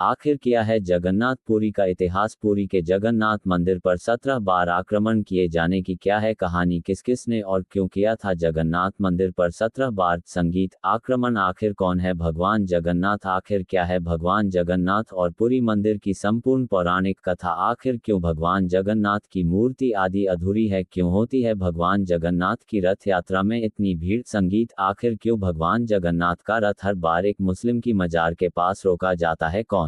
आखिर क्या है जगन्नाथ पुरी का इतिहास। पुरी के जगन्नाथ मंदिर पर 17 बार आक्रमण किए जाने की क्या है कहानी। किस किसने और क्यों किया था जगन्नाथ मंदिर पर 17 बार संगीत आक्रमण। आखिर कौन है भगवान जगन्नाथ। आखिर क्या है भगवान जगन्नाथ और पुरी मंदिर की संपूर्ण पौराणिक कथा। आखिर क्यों भगवान जगन्नाथ की मूर्ति आदि अधूरी है। क्यों होती है भगवान जगन्नाथ की रथ यात्रा में इतनी भीड़। संगीत आखिर क्यों भगवान जगन्नाथ का रथ हर बार एक मुस्लिम की मजार के पास रोका जाता है। कौन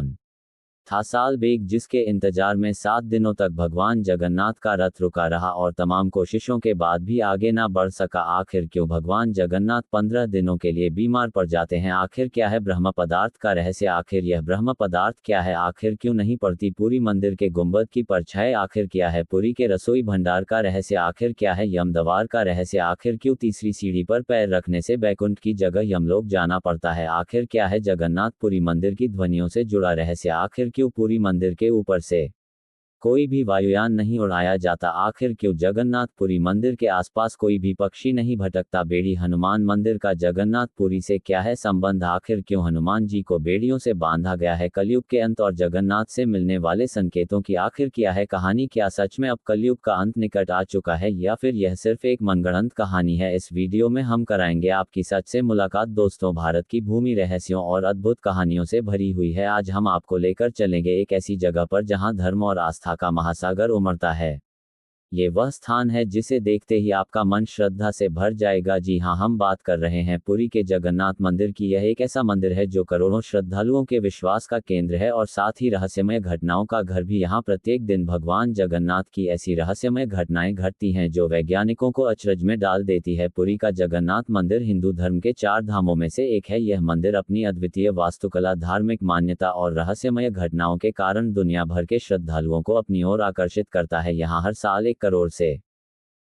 था साल बेग जिसके इंतजार में 7 दिनों तक भगवान जगन्नाथ का रथ रुका रहा और तमाम कोशिशों के बाद भी आगे ना बढ़ सका। आखिर क्यों भगवान जगन्नाथ 15 दिनों के लिए बीमार पड़ जाते हैं। आखिर क्या है ब्रह्म पदार्थ का रहस्य। आखिर यह ब्रह्म पदार्थ क्या है। आखिर क्यों नहीं पड़ती पुरी मंदिर के गुंबद की परछाई। आखिर क्या है पुरी के रसोई भंडार का रहस्य। आखिर क्या है यमद्वार का रहस्य। आखिर क्यों तीसरी सीढ़ी पर पैर रखने से बैकुंठ की जगह यमलोक जाना पड़ता है। आखिर क्या है जगन्नाथपुरी मंदिर की ध्वनियों से जुड़ा रहस्य। आखिर क्यों पुरी मंदिर के ऊपर से कोई भी वायुयान नहीं उड़ाया जाता। आखिर क्यों जगन्नाथपुरी मंदिर के आसपास कोई भी पक्षी नहीं भटकता। बेड़ी हनुमान मंदिर का जगन्नाथपुरी से क्या है संबंध। आखिर क्यों हनुमान जी को बेड़ियों से बांधा गया है। कलयुग के अंत और जगन्नाथ से मिलने वाले संकेतों की आखिर क्या है कहानी। क्या सच में अब कलयुग का अंत निकट आ चुका है या फिर यह सिर्फ एक मनगढ़ंत कहानी है। इस वीडियो में हम कराएंगे आपकी सच से मुलाकात। दोस्तों भारत की भूमि रहस्यों और अद्भुत कहानियों से भरी हुई है। आज हम आपको लेकर चलेंगे एक ऐसी जगह पर जहां धर्म और आस्था का महासागर उमड़ता है। ये वह स्थान है जिसे देखते ही आपका मन श्रद्धा से भर जाएगा। जी हाँ, हम बात कर रहे हैं पुरी के जगन्नाथ मंदिर की। यह एक ऐसा मंदिर है जो करोड़ों श्रद्धालुओं के विश्वास का केंद्र है और साथ ही रहस्यमय घटनाओं का घर भी। यहाँ प्रत्येक दिन भगवान जगन्नाथ की ऐसी रहस्यमय घटनाएं घटती हैं जो वैज्ञानिकों को अचरज में डाल देती है। पुरी का जगन्नाथ मंदिर हिंदू धर्म के 4 धामों में से एक है। यह मंदिर अपनी अद्वितीय वास्तुकला, धार्मिक मान्यता और रहस्यमय घटनाओं के कारण दुनिया भर के श्रद्धालुओं को अपनी ओर आकर्षित करता है। यहाँ हर साल 1 करोड़ से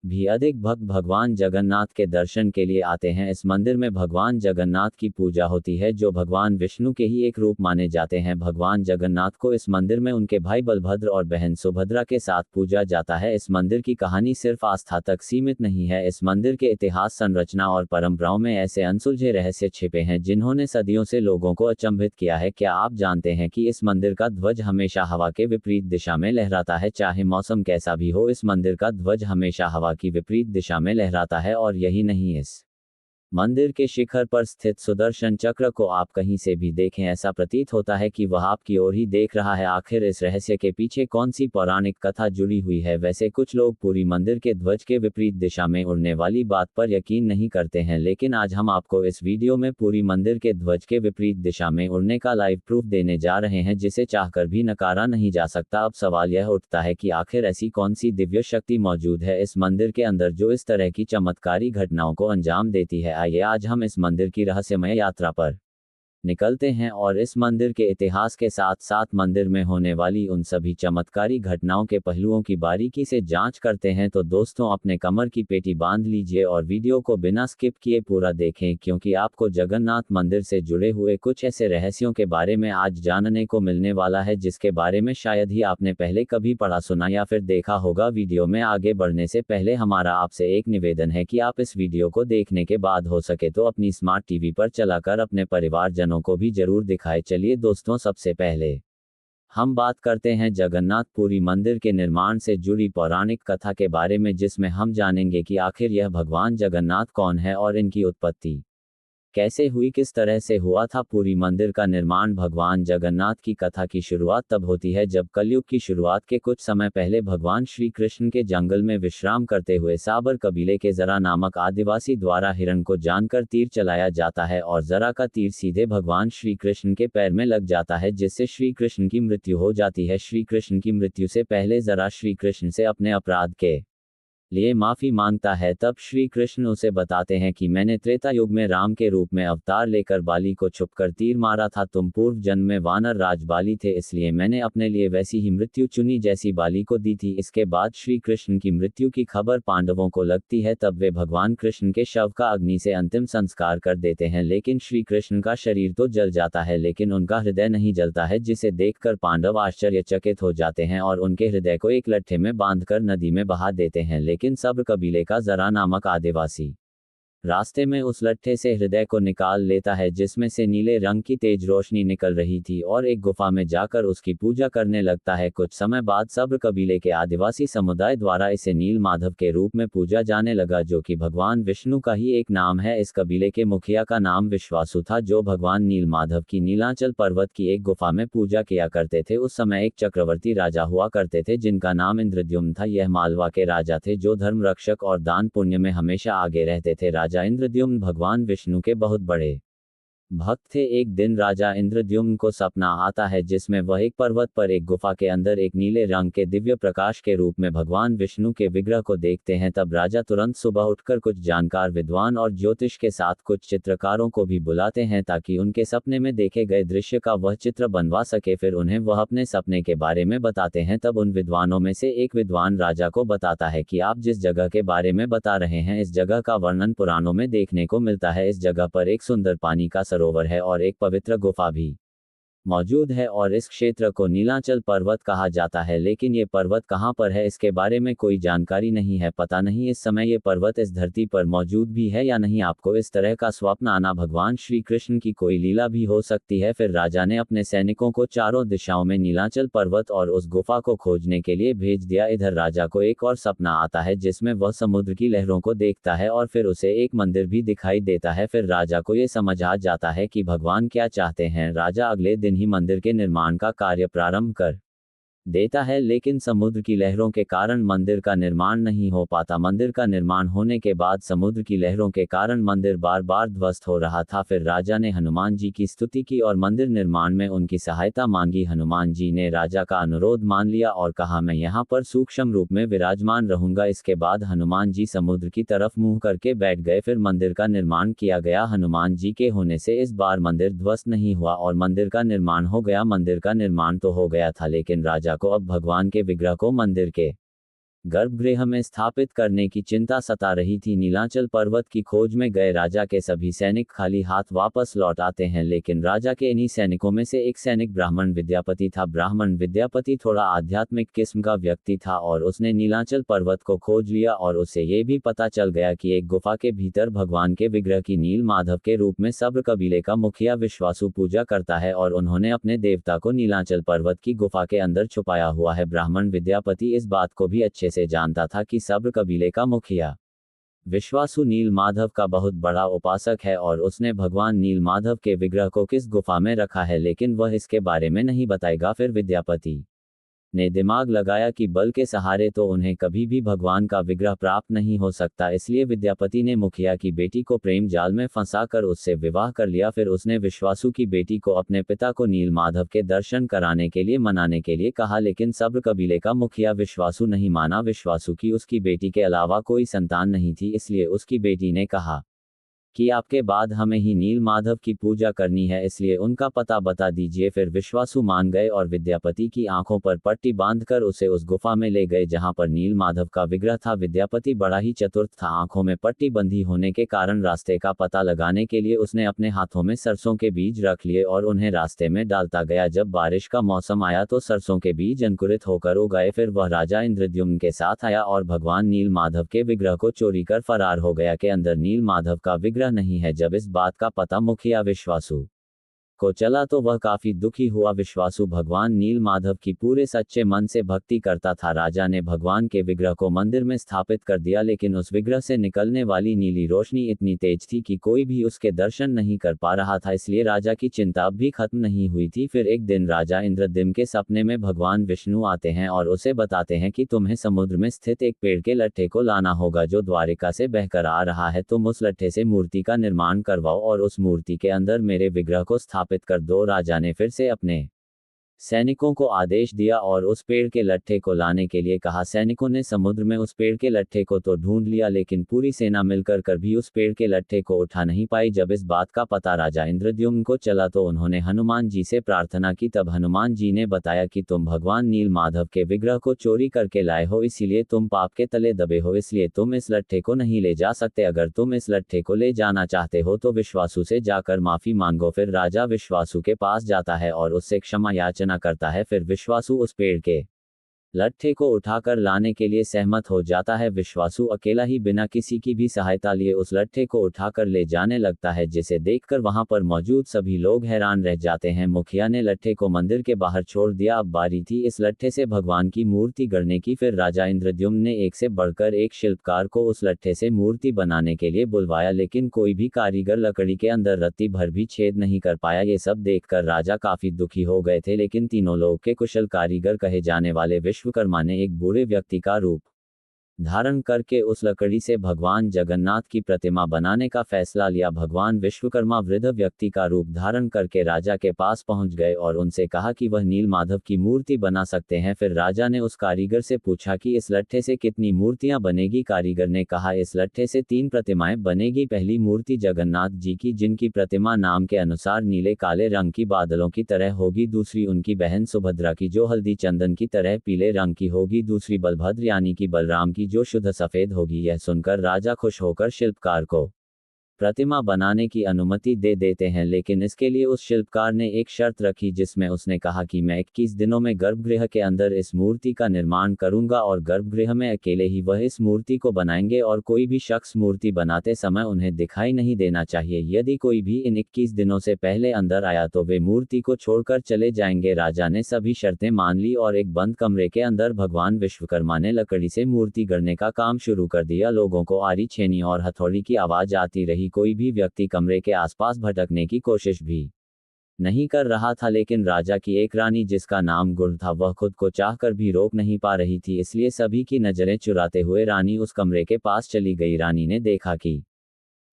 भी अधिक भक्त भगवान जगन्नाथ के दर्शन के लिए आते हैं। इस मंदिर में भगवान जगन्नाथ की पूजा होती है जो भगवान विष्णु के ही एक रूप माने जाते हैं। भगवान जगन्नाथ को इस मंदिर में उनके भाई बलभद्र और बहन सुभद्रा के साथ पूजा जाता है। इस मंदिर की कहानी सिर्फ आस्था तक सीमित नहीं है। इस मंदिर के इतिहास, संरचना और परंपराओं में ऐसे अनसुलझे रहस्य छिपे हैं जिन्होंने सदियों से लोगों को अचंभित किया है। क्या आप जानते हैं कि इस मंदिर का ध्वज हमेशा हवा के विपरीत दिशा में लहराता है। चाहे मौसम कैसा भी हो, इस मंदिर का ध्वज हमेशा हवा की विपरीत दिशा में लहराता है। और यही नहीं, इस मंदिर के शिखर पर स्थित सुदर्शन चक्र को आप कहीं से भी देखें, ऐसा प्रतीत होता है कि वह आपकी ओर ही देख रहा है। आखिर इस रहस्य के पीछे कौन सी पौराणिक कथा जुड़ी हुई है। वैसे कुछ लोग पुरी मंदिर के ध्वज के विपरीत दिशा में उड़ने वाली बात पर यकीन नहीं करते हैं, लेकिन आज हम आपको इस वीडियो में पुरी मंदिर के ध्वज के विपरीत दिशा में उड़ने का लाइव प्रूफ देने जा रहे हैं जिसे चाहकर भी नकारा नहीं जा सकता। अब सवाल यह उठता है कि आखिर ऐसी कौन सी दिव्य शक्ति मौजूद है इस मंदिर के अंदर जो इस तरह की चमत्कारी घटनाओं को अंजाम देती है। आइए आज हम इस मंदिर की रहस्यमय यात्रा पर निकलते हैं और इस मंदिर के इतिहास के साथ साथ मंदिर में होने वाली उन सभी चमत्कारी घटनाओं के पहलुओं की बारीकी से जांच करते हैं। तो दोस्तों अपने कमर की पेटी बांध लीजिए और वीडियो को बिना स्किप किए पूरा देखें, क्योंकि आपको जगन्नाथ मंदिर से जुड़े हुए कुछ ऐसे रहस्यों के बारे में आज जानने को मिलने वाला है जिसके बारे में शायद ही आपने पहले कभी पढ़ा, सुना या फिर देखा होगा। वीडियो में आगे बढ़ने से पहले हमारा आपसे एक निवेदन है कि आप इस वीडियो को देखने के बाद हो सके तो अपनी स्मार्ट टीवी पर चलाकर अपने परिवारजनों को भी जरूर दिखाएं। चलिए दोस्तों, सबसे पहले हम बात करते हैं जगन्नाथपुरी मंदिर के निर्माण से जुड़ी पौराणिक कथा के बारे में, जिसमें हम जानेंगे कि आखिर यह भगवान जगन्नाथ कौन है और इनकी उत्पत्ति कैसे हुई, किस तरह से हुआ था पुरी मंदिर का निर्माण। भगवान जगन्नाथ की कथा की शुरुआत तब होती है जब कलयुग की शुरुआत के कुछ समय पहले भगवान श्री कृष्ण के जंगल में विश्राम करते हुए साबर कबीले के जरा नामक आदिवासी द्वारा हिरण को जानकर तीर चलाया जाता है और जरा का तीर सीधे भगवान श्री कृष्ण के पैर में लग जाता है, जिससे श्री कृष्ण की मृत्यु हो जाती है। श्री कृष्ण की मृत्यु से पहले जरा श्री कृष्ण से अपने अपराध के लिए माफी मांगता है। तब श्री कृष्ण उसे बताते हैं कि मैंने त्रेता युग में राम के रूप में अवतार लेकर बाली को छुपकर तीर मारा था। तुम पूर्व जन्म में वानर राज बाली थे, इसलिए मैंने अपने लिए वैसी ही मृत्यु चुनी जैसी बाली को दी थी। इसके बाद श्री कृष्ण की मृत्यु की खबर पांडवों को लगती है, तब वे भगवान कृष्ण के शव का अग्नि से अंतिम संस्कार कर देते हैं। लेकिन श्री कृष्ण का शरीर तो जल जाता है लेकिन उनका हृदय नहीं जलता है, जिसे देखकर पांडव आश्चर्यचकित हो जाते हैं और उनके हृदय को एक लट्ठे में बांधकर नदी में बहा देते हैं। लेकिन सब्र कबीले का जरा नामक आदिवासी रास्ते में उस लट्ठे से हृदय को निकाल लेता है जिसमें से नीले रंग की तेज रोशनी निकल रही थी और एक गुफा में जाकर उसकी पूजा करने लगता है। कुछ समय बाद सब्र कबीले के आदिवासी समुदाय द्वारा इसे नील माधव के रूप में पूजा जाने लगा, जो कि भगवान विष्णु का ही एक नाम है। इस कबीले के मुखिया का नाम विश्वासु था, जो भगवान नील माधव की नीलांचल पर्वत की एक गुफा में पूजा किया करते थे। उस समय एक चक्रवर्ती राजा हुआ करते थे जिनका नाम इंद्रद्युम्न था। यह मालवा के राजा थे जो धर्म रक्षक और दान पुण्य में हमेशा आगे रहते थे। राजा इंद्रद्युम्न भगवान विष्णु के बहुत बड़े भक्त थे। एक दिन राजा इंद्रद्युम्न को सपना आता है जिसमें वह एक पर्वत पर एक गुफा के अंदर एक नीले रंग के दिव्य प्रकाश के रूप में भगवान विष्णु के विग्रह को देखते हैं। तब राजा तुरंत सुबह उठकर कुछ जानकार विद्वान और ज्योतिष के साथ कुछ चित्रकारों को भी बुलाते हैं ताकि उनके सपने में देखे गए दृश्य का वह चित्र बनवा सके। फिर उन्हें वह अपने सपने के बारे में बताते हैं। तब उन विद्वानों में से एक विद्वान राजा को बताता है कि आप जिस जगह के बारे में बता रहे हैं, इस जगह का वर्णन पुराणों में देखने को मिलता है। इस जगह पर एक सुंदर पानी का सरोवर है और एक पवित्र गुफा भी मौजूद है और इस क्षेत्र को नीलांचल पर्वत कहा जाता है। लेकिन ये पर्वत कहाँ पर है इसके बारे में कोई जानकारी नहीं है। पता नहीं इस समय ये पर्वत इस धरती पर मौजूद भी है या नहीं। आपको इस तरह का स्वप्न आना भगवान श्री कृष्ण की कोई लीला भी हो सकती है। फिर राजा ने अपने सैनिकों को चारों दिशाओं में नीलांचल पर्वत और उस गुफा को खोजने के लिए भेज दिया। इधर राजा को एक और सपना आता है जिसमें वह समुद्र की लहरों को देखता है और फिर उसे एक मंदिर भी दिखाई देता है। फिर राजा को ये समझ आ जाता है कि भगवान क्या चाहते हैं। राजा अगले दिन ही मंदिर के निर्माण का कार्य प्रारंभ कर देता है, लेकिन समुद्र की लहरों के कारण मंदिर का निर्माण नहीं हो पाता। मंदिर का निर्माण होने के बाद समुद्र की लहरों के कारण मंदिर बार बार ध्वस्त हो रहा था। फिर राजा ने हनुमान जी की स्तुति की और मंदिर निर्माण में उनकी सहायता मांगी। हनुमान जी ने राजा का अनुरोध मान लिया और कहा, मैं यहाँ पर सूक्ष्म रूप में विराजमान रहूंगा। इसके बाद हनुमान जी समुद्र की तरफ मुंह करके बैठ गए। फिर मंदिर का निर्माण किया गया। हनुमान जी के होने से इस बार मंदिर ध्वस्त नहीं हुआ और मंदिर का निर्माण हो गया। मंदिर का निर्माण तो हो गया था, लेकिन राजा को अब भगवान के विग्रह को मंदिर के गर्भगृह में स्थापित करने की चिंता सता रही थी। नीलांचल पर्वत की खोज में गए राजा के सभी सैनिक खाली हाथ वापस लौट आते हैं, लेकिन राजा के इन्हीं सैनिकों में से एक सैनिक ब्राह्मण विद्यापति था। ब्राह्मण विद्यापति थोड़ा आध्यात्मिक किस्म का व्यक्ति था और उसने नीलांचल पर्वत को खोज लिया और उसे ये भी पता चल गया कि एक गुफा के भीतर भगवान के विग्रह की नील माधव के रूप में सब्र कबीले का मुखिया विश्वासु पूजा करता है और उन्होंने अपने देवता को नीलांचल पर्वत की गुफा के अंदर छुपाया हुआ है। ब्राह्मण विद्यापति इस बात को भी अच्छे से जानता था कि सब्र कबीले का मुखिया विश्वासु नील माधव का बहुत बड़ा उपासक है और उसने भगवान नील माधव के विग्रह को किस गुफा में रखा है, लेकिन वह इसके बारे में नहीं बताएगा। फिर विद्यापति ने दिमाग लगाया कि बल के सहारे तो उन्हें कभी भी भगवान का विग्रह प्राप्त नहीं हो सकता, इसलिए विद्यापति ने मुखिया की बेटी को प्रेम जाल में फंसाकर उससे विवाह कर लिया। फिर उसने विश्वासु की बेटी को अपने पिता को नील माधव के दर्शन कराने के लिए मनाने के लिए कहा, लेकिन सब्र कबीले का मुखिया विश्वासु नहीं माना। विश्वासु की उसकी बेटी के अलावा कोई संतान नहीं थी, इसलिए उसकी बेटी ने कहा कि आपके बाद हमें ही नील माधव की पूजा करनी है, इसलिए उनका पता बता दीजिए। फिर विश्वासु मान गए और विद्यापति की आंखों पर पट्टी बांधकर उसे उस गुफा में ले गए जहां पर नील माधव का विग्रह था। विद्यापति बड़ा ही चतुर था। आंखों में पट्टी बंधी होने के कारण रास्ते का पता लगाने के लिए उसने अपने हाथों में सरसों के बीज रख लिए और उन्हें रास्ते में डालता गया। जब बारिश का मौसम आया तो सरसों के बीज अंकुरित होकर उगाए। फिर वह राजा इंद्रद्युम्न के साथ आया और भगवान नील माधव के विग्रह को चोरी कर फरार हो गया। के अंदर नील माधव का विग्रह नहीं है। जब इस बात का पता मुखिया विश्वासु को चला तो वह काफी दुखी हुआ। विश्वासु भगवान नील माधव की पूरे सच्चे मन से भक्ति करता था। राजा ने भगवान के विग्रह को मंदिर में स्थापित कर दिया, लेकिन उस विग्रह से निकलने वाली नीली रोशनी इतनी तेज थी कि कोई भी उसके दर्शन नहीं कर पा रहा था, इसलिए राजा की चिंता अब भी खत्म नहीं हुई थी। फिर एक दिन राजा इंद्रद्युम्न के सपने में भगवान विष्णु आते हैं और उसे बताते हैं कि तुम्हें समुद्र में स्थित एक पेड़ के लट्ठे को लाना होगा जो द्वारिका से बहकर आ रहा है। तुम उस लट्ठे से मूर्ति का निर्माण करवाओ और उस मूर्ति के अंदर मेरे विग्रह को स्थापित कर दो। राजा ने फिर से अपने सैनिकों को आदेश दिया और उस पेड़ के लट्ठे को लाने के लिए कहा। सैनिकों ने समुद्र में उस पेड़ के लट्ठे को तो ढूंढ लिया, लेकिन पूरी सेना मिलकर कर भी उस पेड़ के लट्ठे को उठा नहीं पाई। जब इस बात का पता राजा इंद्रद्युम्न को चला तो उन्होंने हनुमान जी से प्रार्थना की। तब हनुमान जी ने बताया कि तुम भगवान नील माधव के विग्रह को चोरी करके लाए हो, इसीलिए तुम पाप के तले दबे हो, इसलिए तुम इस लट्ठे को नहीं ले जा सकते। अगर तुम इस लट्ठे को ले जाना चाहते हो तो विश्वासु से जाकर माफी मांगो। फिर राजा विश्वासु के पास जाता है और उससे क्षमा याचना करता है। फिर विश्वासु उस पेड़ के लट्ठे को उठाकर लाने के लिए सहमत हो जाता है। विश्वासु अकेला ही बिना किसी की भी सहायता लिए उस लट्ठे को उठाकर ले जाने लगता है, जिसे देखकर वहां पर मौजूद सभी लोग हैरान रह जाते हैं। मुखिया ने लट्ठे को मंदिर के बाहर छोड़ दिया। अब बारी थी इस लट्ठे से भगवान की मूर्ति गढ़ने की। फिर राजा इंद्रद्युम्न ने एक से बढ़कर एक शिल्पकार को उस लट्ठे से मूर्ति बनाने के लिए बुलवाया, लेकिन कोई भी कारीगर लकड़ी के अंदर रत्ती भर भी छेद नहीं कर पाया। ये सब देखकर राजा काफी दुखी हो गए थे, लेकिन तीनों लोग के कुशल कारीगर कहे जाने वाले विश्वकर्मा ने एक बूढ़े व्यक्ति का रूप धारण करके उस लकड़ी से भगवान जगन्नाथ की प्रतिमा बनाने का फैसला लिया। भगवान विश्वकर्मा वृद्ध व्यक्ति का रूप धारण करके राजा के पास पहुंच गए और उनसे कहा कि वह नील माधव की मूर्ति बना सकते हैं। फिर राजा ने उस कारीगर से पूछा कि इस लट्ठे से कितनी मूर्तियां बनेगी। कारीगर ने कहा इस लट्ठे से 3 प्रतिमाएं बनेगी। पहली मूर्ति जगन्नाथ जी की, जिनकी प्रतिमा नाम के अनुसार नीले काले रंग की बादलों की तरह होगी। दूसरी उनकी बहन सुभद्रा की, जो हल्दी चंदन की तरह पीले रंग की होगी। दूसरी बलभद्र यानी कि बलराम की, जो शुद्ध सफेद होगी। यह सुनकर राजा खुश होकर शिल्पकार को प्रतिमा बनाने की अनुमति दे देते हैं, लेकिन इसके लिए उस शिल्पकार ने एक शर्त रखी, जिसमें उसने कहा कि मैं 21 दिनों में गर्भगृह के अंदर इस मूर्ति का निर्माण करूंगा और गर्भगृह में अकेले ही वह इस मूर्ति को बनाएंगे और कोई भी शख्स मूर्ति बनाते समय उन्हें दिखाई नहीं देना चाहिए। यदि कोई भी इन 21 दिनों से पहले अंदर आया तो वे मूर्ति को छोड़कर चले जाएंगे। राजा ने सभी शर्तें मान ली और एक बंद कमरे के अंदर भगवान विश्वकर्मा ने लकड़ी से मूर्ति गढ़ने का काम शुरू कर दिया। लोगों को आरी, छेनी और हथौड़ी की आवाज आती रही। कोई भी व्यक्ति कमरे के आसपास भटकने की कोशिश भी नहीं कर रहा था, लेकिन राजा की एक रानी, जिसका नाम गुण था, वह खुद को चाहकर भी रोक नहीं पा रही थी। इसलिए सभी की नजरें चुराते हुए रानी उस कमरे के पास चली गई। रानी ने देखा कि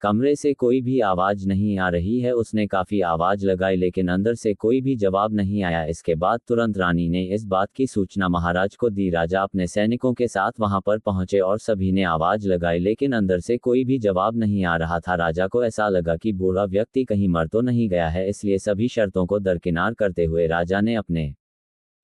कमरे से कोई भी आवाज नहीं आ रही है। उसने काफी आवाज लगाई, लेकिन अंदर से कोई भी जवाब नहीं आया। इसके बाद तुरंत रानी ने इस बात की सूचना महाराज को दी। राजा अपने सैनिकों के साथ वहां पर पहुंचे और सभी ने आवाज लगाई, लेकिन अंदर से कोई भी जवाब नहीं आ रहा था। राजा को ऐसा लगा कि बूढ़ा व्यक्ति कहीं मर तो नहीं गया है, इसलिए सभी शर्तों को दरकिनार करते हुए राजा ने अपने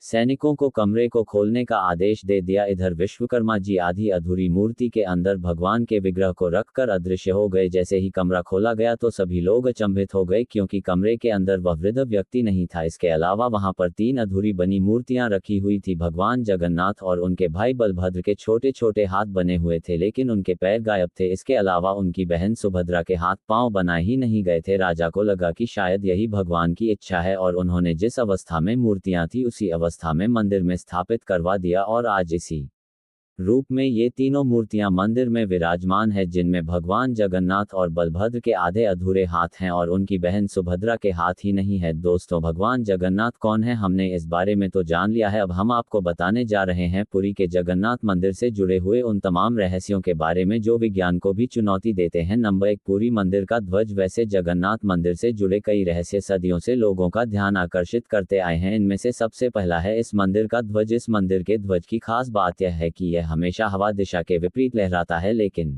सैनिकों को कमरे को खोलने का आदेश दे दिया। इधर विश्वकर्मा जी आधी अधूरी मूर्ति के अंदर भगवान के विग्रह को रखकर अदृश्य हो गए। जैसे ही कमरा खोला गया तो सभी लोग अचंभित हो गए, क्योंकि कमरे के अंदर वह वृद्ध व्यक्ति नहीं था। इसके अलावा वहां पर 3 अधूरी बनी मूर्तियां रखी हुई थी। भगवान जगन्नाथ और उनके भाई बलभद्र के छोटे छोटे हाथ बने हुए थे, लेकिन उनके पैर गायब थे। इसके अलावा उनकी बहन सुभद्रा के हाथ पांव बनाए ही नहीं गए थे। राजा को लगा कि शायद यही भगवान की इच्छा है और उन्होंने जिस अवस्था में मूर्तियां थी उसी अवस्था में मंदिर में स्थापित करवा दिया और आज इसी रूप में ये तीनों मूर्तियां मंदिर में विराजमान है, जिनमें भगवान जगन्नाथ और बलभद्र के आधे अधूरे हाथ हैं और उनकी बहन सुभद्रा के हाथ ही नहीं है। दोस्तों, भगवान जगन्नाथ कौन है, हमने इस बारे में तो जान लिया है। अब हम आपको बताने जा रहे हैं पुरी के जगन्नाथ मंदिर से जुड़े हुए उन तमाम रहस्यों के बारे में जो विज्ञान को भी चुनौती देते हैं। नंबर 1, पुरी मंदिर का ध्वज। वैसे जगन्नाथ मंदिर से जुड़े कई रहस्य सदियों से लोगों का ध्यान आकर्षित करते आए हैं। इनमें से सबसे पहला है इस मंदिर का ध्वज। इस मंदिर के ध्वज की खास बात यह है कि यह हमेशा हवा दिशा के विपरीत लहराता है, लेकिन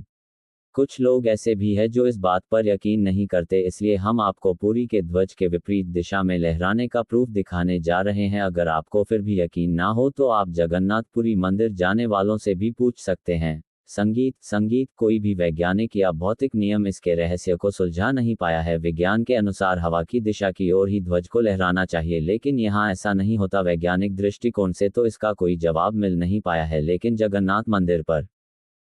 कुछ लोग ऐसे भी हैं जो इस बात पर यकीन नहीं करते, इसलिए हम आपको पुरी के ध्वज के विपरीत दिशा में लहराने का प्रूफ दिखाने जा रहे हैं। अगर आपको फिर भी यकीन ना हो तो आप जगन्नाथपुरी मंदिर जाने वालों से भी पूछ सकते हैं। संगीत कोई भी वैज्ञानिक या भौतिक नियम इसके रहस्य को सुलझा नहीं पाया है। विज्ञान के अनुसार हवा की दिशा की ओर ही ध्वज को लहराना चाहिए, लेकिन यहाँ ऐसा नहीं होता। वैज्ञानिक दृष्टिकोण से तो इसका कोई जवाब मिल नहीं पाया है, लेकिन जगन्नाथ मंदिर पर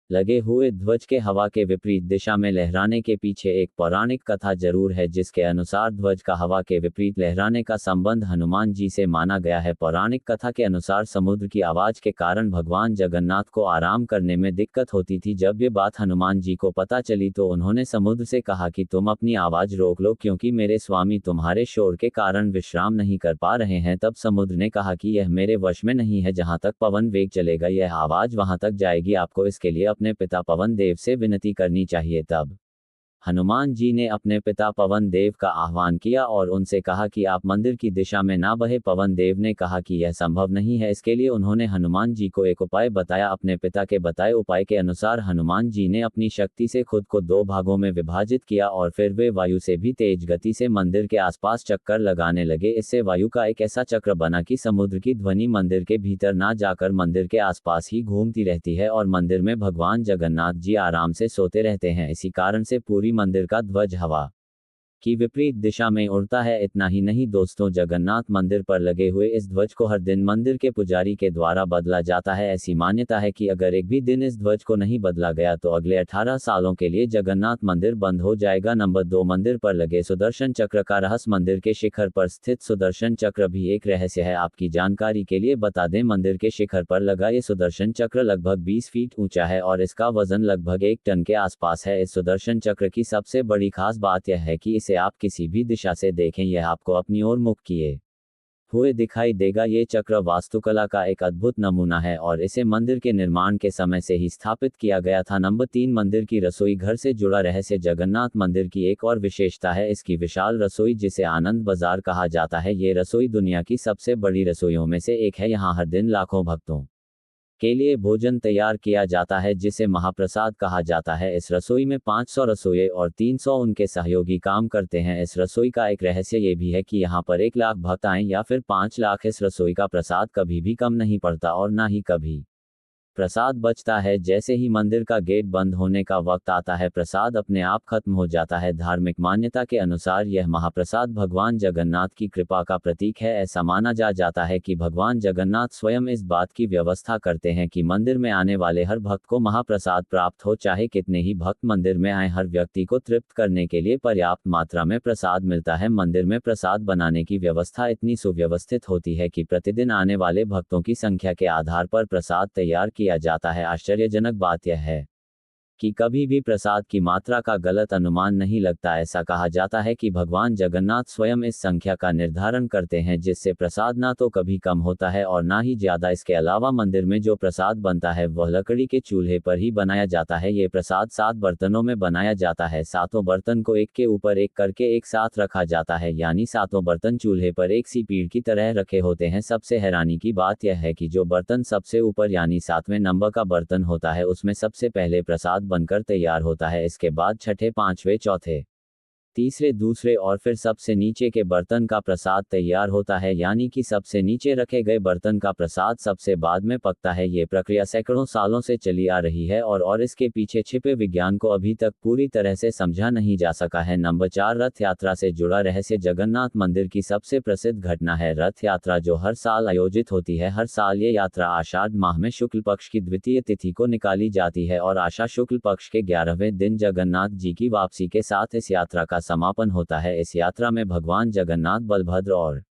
लगे हुए ध्वज के हवा के विपरीत दिशा में लहराने के पीछे एक पौराणिक कथा जरूर है, जिसके अनुसार ध्वज का हवा के विपरीत लहराने का संबंध हनुमान जी से माना गया है। पौराणिक कथा के अनुसार समुद्र की आवाज के कारण भगवान जगन्नाथ को आराम करने में दिक्कत होती थी। जब ये बात हनुमान जी को पता चली तो उन्होंने समुद्र से कहा कि तुम अपनी आवाज रोक लो, क्योंकि मेरे स्वामी तुम्हारे शोर के कारण विश्राम नहीं कर पा रहे हैं। तब समुद्र ने कहा कि यह मेरे वश में नहीं है, जहां तक पवन वेग चलेगा यह आवाज वहां तक जाएगी। आपको इसके लिए अपने पिता पवन देव से विनती करनी चाहिए। तब हनुमान जी ने अपने पिता पवन देव का आह्वान किया और उनसे कहा कि आप मंदिर की दिशा में ना बहे। पवन देव ने कहा कि यह संभव नहीं है। इसके लिए उन्होंने हनुमान जी को एक उपाय बताया। अपने पिता के बताए उपाय के अनुसार हनुमान जी ने अपनी शक्ति से खुद को 2 भागों में विभाजित किया और फिर वे वायु से भी तेज गति से मंदिर के आसपास चक्कर लगाने लगे। इससे वायु का एक ऐसा चक्र बना कि समुद्र की ध्वनि मंदिर के भीतर ना जाकर मंदिर के आसपास ही घूमती रहती है और मंदिर में भगवान जगन्नाथ जी आराम से सोते रहते हैं। इसी कारण से पूरी मंदिर का ध्वज हवा की विपरीत दिशा में उड़ता है। इतना ही नहीं दोस्तों, जगन्नाथ मंदिर पर लगे हुए इस ध्वज को हर दिन मंदिर के पुजारी के द्वारा बदला जाता है। ऐसी मान्यता है कि अगर एक भी दिन इस ध्वज को नहीं बदला गया तो अगले 18 सालों के लिए जगन्नाथ मंदिर बंद हो जाएगा। नंबर 2, मंदिर पर लगे सुदर्शन चक्र का रहस्य। मंदिर के शिखर पर स्थित सुदर्शन चक्र भी एक रहस्य है। आपकी जानकारी के लिए बता दें, मंदिर के शिखर पर लगा ये सुदर्शन चक्र लगभग 20 फीट ऊंचा है और इसका वजन लगभग 1 टन के आसपास है। इस सुदर्शन चक्र की सबसे बड़ी खास बात यह है कि इसे आप किसी भी दिशा से देखें, यह आपको अपनी ओर मुख किए हुए दिखाई देगा। ये चक्र वास्तुकला का एक अद्भुत नमूना है और इसे मंदिर के निर्माण के समय से ही स्थापित किया गया था। नंबर 3, मंदिर की रसोई घर से जुड़ा रहस्य। जगन्नाथ मंदिर की एक और विशेषता है इसकी विशाल रसोई, जिसे आनंद बाजार कहा जाता है। ये रसोई दुनिया की सबसे बड़ी रसोइयों में से एक है। यहाँ हर दिन लाखों भक्तों के लिए भोजन तैयार किया जाता है, जिसे महाप्रसाद कहा जाता है। इस रसोई में 500 रसोइये और 300 उनके सहयोगी काम करते हैं। इस रसोई का एक रहस्य ये भी है कि यहाँ पर 1 लाख भक्त आएं या फिर 5 लाख, इस रसोई का प्रसाद कभी भी कम नहीं पड़ता और ना ही कभी प्रसाद बचता है। जैसे ही मंदिर का गेट बंद होने का वक्त आता है, प्रसाद अपने आप खत्म हो जाता है। धार्मिक मान्यता के अनुसार यह महाप्रसाद भगवान जगन्नाथ की कृपा का प्रतीक है। ऐसा माना जाता है कि भगवान जगन्नाथ स्वयं इस बात की व्यवस्था करते हैं कि मंदिर में आने वाले हर भक्त को महाप्रसाद प्राप्त हो। चाहे कितने ही भक्त मंदिर में आए, हर व्यक्ति को तृप्त करने के लिए पर्याप्त मात्रा में प्रसाद मिलता है। मंदिर में प्रसाद बनाने की व्यवस्था इतनी सुव्यवस्थित होती है कि प्रतिदिन आने वाले भक्तों की संख्या के आधार पर प्रसाद तैयार किया जाता है। आश्चर्यजनक बात यह है कि कभी भी प्रसाद की मात्रा का गलत अनुमान नहीं लगता। ऐसा कहा जाता है कि भगवान जगन्नाथ स्वयं इस संख्या का निर्धारण करते हैं, जिससे प्रसाद ना तो कभी कम होता है और ना ही ज्यादा। इसके अलावा मंदिर में जो प्रसाद बनता है वह लकड़ी के चूल्हे पर ही बनाया जाता है। ये प्रसाद 7 बर्तनों में बनाया जाता है। 7 बर्तन को एक के ऊपर एक करके एक साथ रखा जाता है, यानी 7 बर्तन चूल्हे पर एक सी पीढ़ की तरह रखे होते हैं। सबसे हैरानी की बात यह है कि जो बर्तन सबसे ऊपर यानी 7वें नंबर का बर्तन होता है, उसमें सबसे पहले प्रसाद बनकर तैयार होता है। इसके बाद छठे, 5वें, चौथे, तीसरे, दूसरे और फिर सबसे नीचे के बर्तन का प्रसाद तैयार होता है, यानी कि सबसे नीचे रखे गए बर्तन का प्रसाद सबसे बाद में पकता है। ये प्रक्रिया सैकड़ों सालों से चली आ रही है और इसके पीछे छिपे विज्ञान को अभी तक पूरी तरह से समझा नहीं जा सका है। नंबर 4, रथ यात्रा से जुड़ा रहस्य। जगन्नाथ मंदिर की सबसे प्रसिद्ध घटना है रथ यात्रा, जो हर साल आयोजित होती है। हर साल ये यात्रा आषाढ़ माह में शुक्ल पक्ष की द्वितीय तिथि को निकाली जाती है और आषाढ़ शुक्ल पक्ष के 11वें दिन जगन्नाथ जी की वापसी के साथ इस यात्रा का समापन होता है। इस यात्रा में भगवान जगन्नाथ, बलभद्र और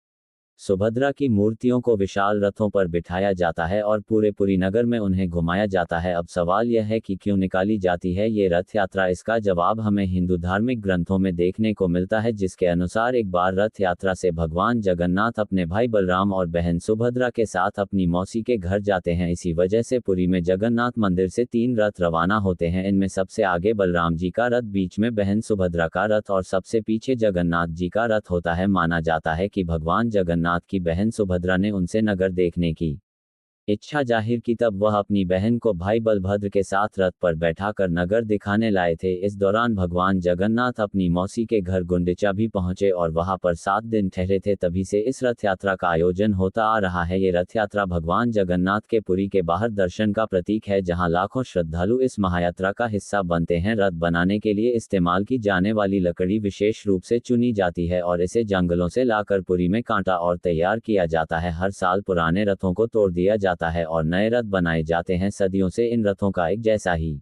सुभद्रा की मूर्तियों को विशाल रथों पर बिठाया जाता है और पूरी नगर में उन्हें घुमाया जाता है। अब सवाल यह है कि क्यों निकाली जाती है ये रथ यात्रा। इसका जवाब हमें हिंदू धार्मिक ग्रंथों में देखने को मिलता है, जिसके अनुसार एक बार रथ यात्रा से भगवान जगन्नाथ अपने भाई बलराम और बहन सुभद्रा के साथ अपनी मौसी के घर जाते हैं। इसी वजह से पुरी में जगन्नाथ मंदिर से 3 रथ रवाना होते हैं। इनमें सबसे आगे बलराम जी का रथ, बीच में बहन सुभद्रा का रथ और सबसे पीछे जगन्नाथ जी का रथ होता है। माना जाता है कि भगवान जगन्नाथ की बहन सुभद्रा ने उनसे नगर देखने की इच्छा जाहिर की, तब वह अपनी बहन को भाई बलभद्र के साथ रथ पर बैठाकर नगर दिखाने लाए थे। इस दौरान भगवान जगन्नाथ अपनी मौसी के घर गुंडिचा भी पहुंचे और वहां पर 7 दिन ठहरे थे। तभी से इस रथ यात्रा का आयोजन होता आ रहा है। ये रथ यात्रा भगवान जगन्नाथ के पुरी के बाहर दर्शन का प्रतीक है, जहां लाखों श्रद्धालु इस महायात्रा का हिस्सा बनते हैं। रथ बनाने के लिए इस्तेमाल की जाने वाली लकड़ी विशेष रूप से चुनी जाती है और इसे जंगलों से लाकर पुरी में काटा और तैयार किया जाता है। हर साल पुराने रथों को तोड़ दिया जाता है और नए रथ बनाए जाते हैं। सदियों से इन रथों का एक जैसा ही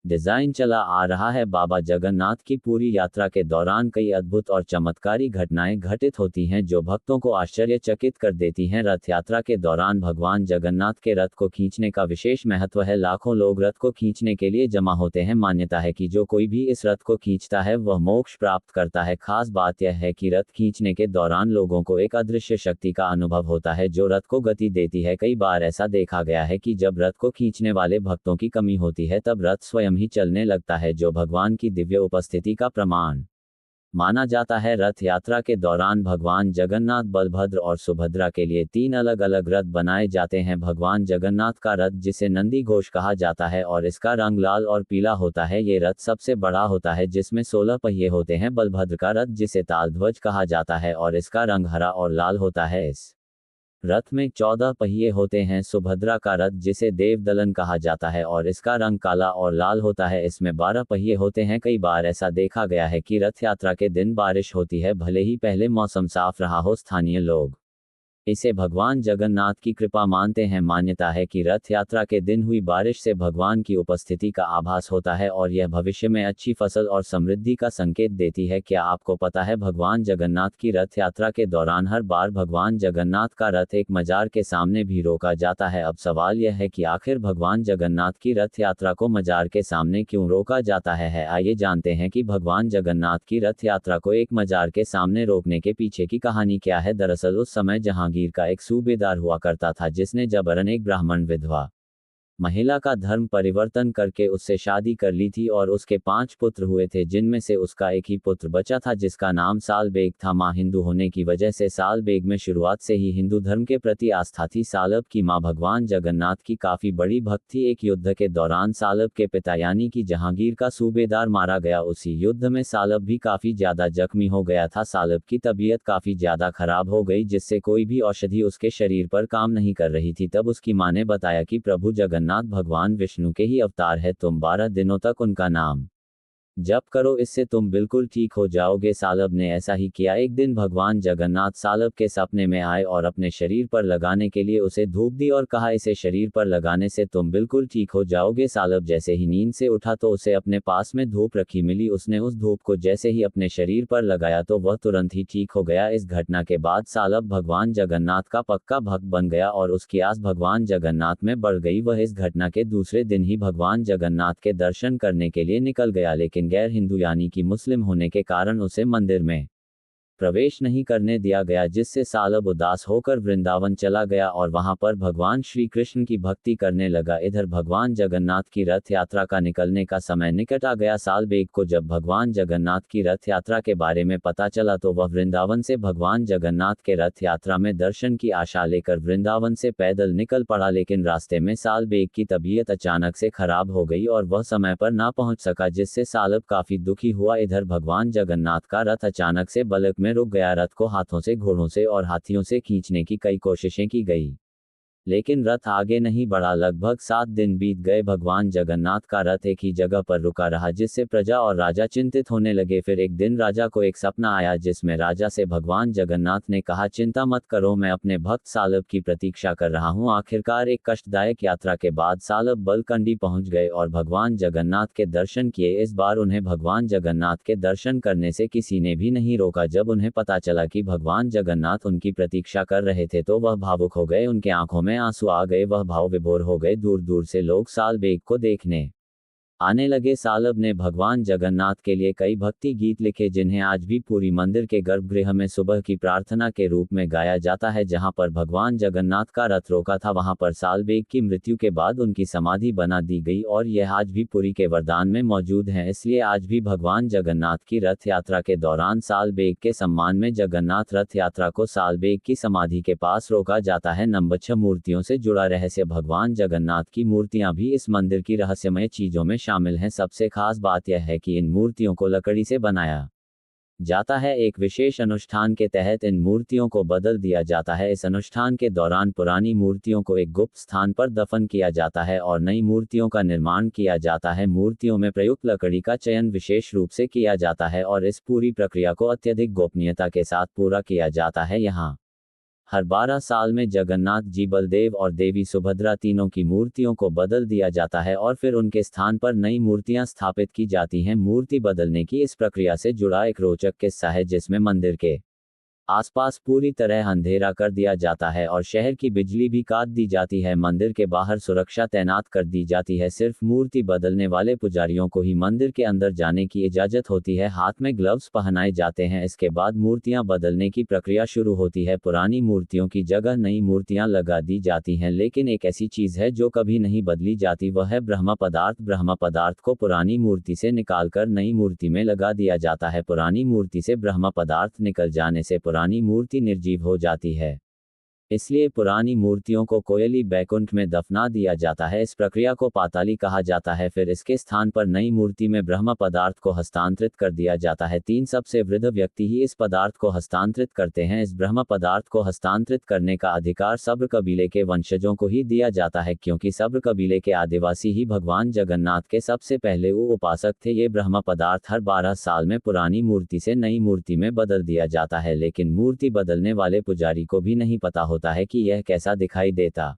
डिजाइन चला आ रहा है। बाबा जगन्नाथ की पूरी यात्रा के दौरान कई अद्भुत और चमत्कारी घटनाएं घटित होती हैं, जो भक्तों को आश्चर्यचकित कर देती हैं। रथ यात्रा के दौरान भगवान जगन्नाथ के रथ को खींचने का विशेष महत्व है। लाखों लोग रथ को खींचने के लिए जमा होते हैं। मान्यता है कि जो कोई भी इस रथ को खींचता है वह मोक्ष प्राप्त करता है। खास बात यह है कि रथ खींचने के दौरान लोगों को एक अदृश्य शक्ति का अनुभव होता है, जो रथ को गति देती है। कई बार ऐसा देखा गया है कि जब रथ को खींचने वाले भक्तों की कमी होती है, तब रथ स्वयं ही चलने लगता है, जो भगवान की दिव्य उपस्थिति का प्रमाण माना जाता है। रथ यात्रा के दौरान भगवान जगन्नाथ, बलभद्र और सुभद्रा के लिए 3 अलग-अलग रथ बनाए जाते हैं। भगवान जगन्नाथ का रथ, जिसे नंदी घोष कहा जाता है और इसका रंग लाल और पीला होता है, ये रथ सबसे बड़ा होता है, जिसमें 16 पहिए होते हैं। बलभद्र का रथ, जिसे तालध्वज कहा जाता है और इसका रंग हरा और लाल होता है। इस रथ में 14 पहिए होते हैं। सुभद्रा का रथ जिसे देवदलन कहा जाता है और इसका रंग काला और लाल होता है, इसमें 12 पहिए होते हैं। कई बार ऐसा देखा गया है कि रथ यात्रा के दिन बारिश होती है, भले ही पहले मौसम साफ रहा हो। स्थानीय लोग इसे भगवान जगन्नाथ की कृपा मानते हैं। मान्यता है कि रथ यात्रा के दिन हुई बारिश से भगवान की उपस्थिति का आभास होता है और यह भविष्य में अच्छी फसल और समृद्धि का संकेत देती है। क्या आपको पता है भगवान जगन्नाथ की रथ यात्रा के दौरान हर बार भगवान जगन्नाथ का रथ एक मजार के सामने भी रोका जाता है। अब सवाल यह है कि आखिर भगवान जगन्नाथ की रथ यात्रा को मजार के सामने क्यों रोका जाता है। आइए जानते हैं कि भगवान जगन्नाथ की रथ यात्रा को एक मजार के सामने रोकने के पीछे की कहानी क्या है। दरअसल उस समय जहांगीर का एक सूबेदार हुआ करता था जिसने जबरन एक ब्राह्मण विधवा महिला का धर्म परिवर्तन करके उससे शादी कर ली थी और उसके 5 पुत्र हुए थे, जिनमें से उसका एक ही पुत्र बचा था जिसका नाम साल बेग था। माँ हिंदू होने की वजह से साल बेग में शुरुआत से ही हिंदू धर्म के प्रति आस्था थी। सालब की माँ भगवान जगन्नाथ की काफी बड़ी भक्त थी। एक युद्ध के दौरान सालब के पिता यानी कि जहांगीर का सूबेदार मारा गया। उसी युद्ध में सालब भी काफी ज्यादा जख्मी हो गया था। सालब की तबीयत काफी ज्यादा खराब हो गई जिससे कोई भी औषधि उसके शरीर पर काम नहीं कर रही थी। तब उसकी माँ ने बताया कि प्रभु जगन्नाथ भगवान विष्णु के ही अवतार है, तुम 12 दिनों तक उनका नाम जप करो, इससे तुम बिल्कुल ठीक हो जाओगे। सालब ने ऐसा ही किया। एक दिन भगवान जगन्नाथ सालब के सपने में आए और अपने शरीर पर लगाने के लिए उसे धूप दी और कहा इसे शरीर पर लगाने से तुम बिल्कुल ठीक हो जाओगे। सालब जैसे ही नींद से उठा तो उसे अपने पास में धूप रखी मिली। उसने उस धूप को जैसे ही अपने शरीर पर लगाया तो वह तुरंत ही ठीक हो गया। इस घटना के बाद सालब भगवान जगन्नाथ का पक्का भक्त बन गया और उसकी आस भगवान जगन्नाथ में बढ़ गई। वह इस घटना के दूसरे दिन ही भगवान जगन्नाथ के दर्शन करने के लिए निकल गया, लेकिन गैर हिंदू यानी कि मुस्लिम होने के कारण उसे मंदिर में प्रवेश नहीं करने दिया गया, जिससे सालब उदास होकर वृंदावन चला गया और वहां पर भगवान श्री कृष्ण की भक्ति करने लगा। इधर भगवान जगन्नाथ की रथ यात्रा का निकलने का समय निकट आ गया। साल बेग को जब भगवान जगन्नाथ की रथ यात्रा के बारे में पता चला तो वह वृंदावन से भगवान जगन्नाथ के रथ यात्रा में दर्शन की आशा लेकर वृंदावन से पैदल निकल पड़ा, लेकिन रास्ते में साल बेग की तबीयत अचानक से खराब हो गई और वह समय पर ना पहुंच सका, जिससे सालब काफी दुखी हुआ। इधर भगवान जगन्नाथ का रथ अचानक से बलक में रुक गया। रथ को हाथों से, घोड़ों से और हाथियों से खींचने की कई कोशिशें की गई, लेकिन रथ आगे नहीं बढ़ा। लगभग 7 दिन बीत गए। भगवान जगन्नाथ का रथ एक ही जगह पर रुका रहा, जिससे प्रजा और राजा चिंतित होने लगे। फिर एक दिन राजा को एक सपना आया जिसमें राजा से भगवान जगन्नाथ ने कहा, चिंता मत करो, मैं अपने भक्त सालब की प्रतीक्षा कर रहा हूं। आखिरकार एक कष्टदायक यात्रा के बाद सालब बलकंडी पहुंच गए और भगवान जगन्नाथ के दर्शन किए। इस बार उन्हें भगवान जगन्नाथ के दर्शन करने से किसी ने भी नहीं रोका। जब उन्हें पता चला कि भगवान जगन्नाथ उनकी प्रतीक्षा कर रहे थे तो वह भावुक हो गए, उनके आंखों में आंसू आ गए, वह भाव विभोर हो गए। दूर दूर से लोग साल बेग को देखने आने लगे। सालब ने भगवान जगन्नाथ के लिए कई भक्ति गीत लिखे जिन्हें आज भी पूरी मंदिर के गर्भगृह में सुबह की प्रार्थना के रूप में गाया जाता है। जहां पर भगवान जगन्नाथ का रथ रोका था वहां पर साल बेग की मृत्यु के बाद उनकी समाधि बना दी गई और यह आज भी पुरी के वरदान में मौजूद है। इसलिए आज भी भगवान जगन्नाथ की रथ यात्रा के दौरान साल बेग के सम्मान में जगन्नाथ रथ यात्रा को साल बेग की समाधि के पास रोका जाता है। नंबर 6, मूर्तियों से जुड़ा रहस्य। भगवान जगन्नाथ की मूर्तियां भी इस मंदिर की रहस्यमय चीजों में शामिल हैं। सबसे खास बात यह है कि इन मूर्तियों को लकड़ी से बनाया जाता है। एक विशेष अनुष्ठान के तहत इन मूर्तियों को बदल दिया जाता है। इस अनुष्ठान के दौरान पुरानी मूर्तियों को एक गुप्त स्थान पर दफन किया जाता है और नई मूर्तियों का निर्माण किया जाता है। मूर्तियों में प्रयुक्त लकड़ी का चयन विशेष रूप से किया जाता है और इस पूरी प्रक्रिया को अत्यधिक गोपनीयता के साथ पूरा किया जाता है। यहाँ हर 12 साल में जगन्नाथ जी, बलदेव और देवी सुभद्रा तीनों की मूर्तियों को बदल दिया जाता है और फिर उनके स्थान पर नई मूर्तियां स्थापित की जाती हैं। मूर्ति बदलने की इस प्रक्रिया से जुड़ा एक रोचक किस्सा है जिसमें मंदिर के आसपास पूरी तरह अंधेरा कर दिया जाता है और शहर की बिजली भी काट दी जाती है। मंदिर के बाहर सुरक्षा तैनात कर दी जाती है। सिर्फ मूर्ति बदलने वाले पुजारियों को ही मंदिर के अंदर जाने की इजाजत होती है। हाथ में ग्लव्स पहनाए जाते हैं। इसके बाद मूर्तियां बदलने की प्रक्रिया शुरू होती है। पुरानी मूर्तियों की जगह नई मूर्तियां लगा दी जाती हैं, लेकिन एक ऐसी चीज है जो कभी नहीं बदली जाती, वह है ब्रह्म पदार्थ। ब्रह्म पदार्थ को पुरानी मूर्ति से निकालकर नई मूर्ति में लगा दिया जाता है। पुरानी मूर्ति से ब्रह्म पदार्थ निकल जाने से पुरानी मूर्ति निर्जीव हो जाती है। इसलिए पुरानी मूर्तियों को कोयली बैकुंठ में दफना दिया जाता है। इस प्रक्रिया को पाताली कहा जाता है। फिर इसके स्थान पर नई मूर्ति में ब्रह्म पदार्थ को हस्तांतरित कर दिया जाता है। 3 सबसे वृद्ध व्यक्ति ही इस पदार्थ को हस्तांतरित करते हैं। इस ब्रह्म पदार्थ को हस्तांतरित करने का अधिकार सब्र कबीले के वंशजों को ही दिया जाता है, क्योंकि सब्र कबीले के आदिवासी ही भगवान जगन्नाथ के सबसे पहले उपासक थे। ये ब्रह्म पदार्थ हर 12 साल में पुरानी मूर्ति से नई मूर्ति में बदल दिया जाता है, लेकिन मूर्ति बदलने वाले पुजारी को भी नहीं पता होता है कि यह कैसा दिखाई देता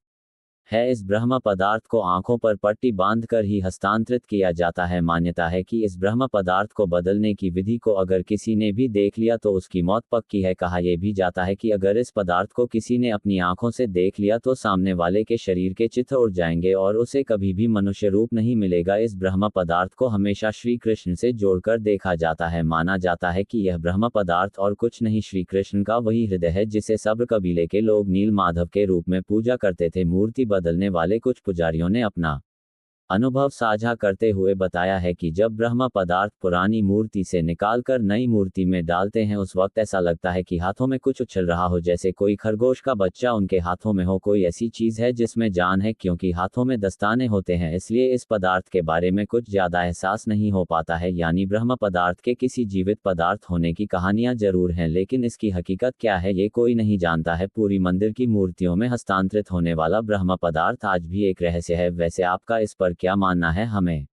है। इस ब्रह्म पदार्थ को आंखों पर पट्टी बांधकर ही हस्तांतरित किया जाता है। मान्यता है कि इस ब्रह्म पदार्थ को बदलने की विधि को अगर किसी ने भी देख लिया तो उसकी मौत पक्की है। कहा यह भी जाता है कि अगर इस पदार्थ को किसी ने अपनी आंखों से देख लिया तो सामने वाले के शरीर के चित्र उड़ जाएंगे और उसे कभी भी मनुष्य रूप नहीं मिलेगा। इस ब्रह्म पदार्थ को हमेशा श्री कृष्ण से जोड़कर देखा जाता है। माना जाता है कि यह ब्रह्म पदार्थ और कुछ नहीं, श्री कृष्ण का वही हृदय है जिसे सब्र कबीले के लोग नील माधव के रूप में पूजा करते थे। मूर्ति बदलने वाले कुछ पुजारियों ने अपना अनुभव साझा करते हुए बताया है कि जब ब्रह्म पदार्थ पुरानी मूर्ति से निकालकर नई मूर्ति में डालते हैं उस वक्त ऐसा लगता है कि हाथों में कुछ उछल रहा हो, जैसे कोई खरगोश का बच्चा उनके हाथों में हो। कोई ऐसी चीज है जिसमें जान है, क्योंकि हाथों में दस्ताने होते हैं, इसलिए इस पदार्थ के बारे में कुछ ज्यादा एहसास नहीं हो पाता है। यानी ब्रह्म पदार्थ के किसी जीवित पदार्थ होने की कहानियां जरूर हैं, लेकिन इसकी हकीकत क्या है ये कोई नहीं जानता है। पूरी मंदिर की मूर्तियों में हस्तांतरित होने वाला ब्रह्म पदार्थ आज भी एक रहस्य है। वैसे आपका इस पर क्या मानना है, हमें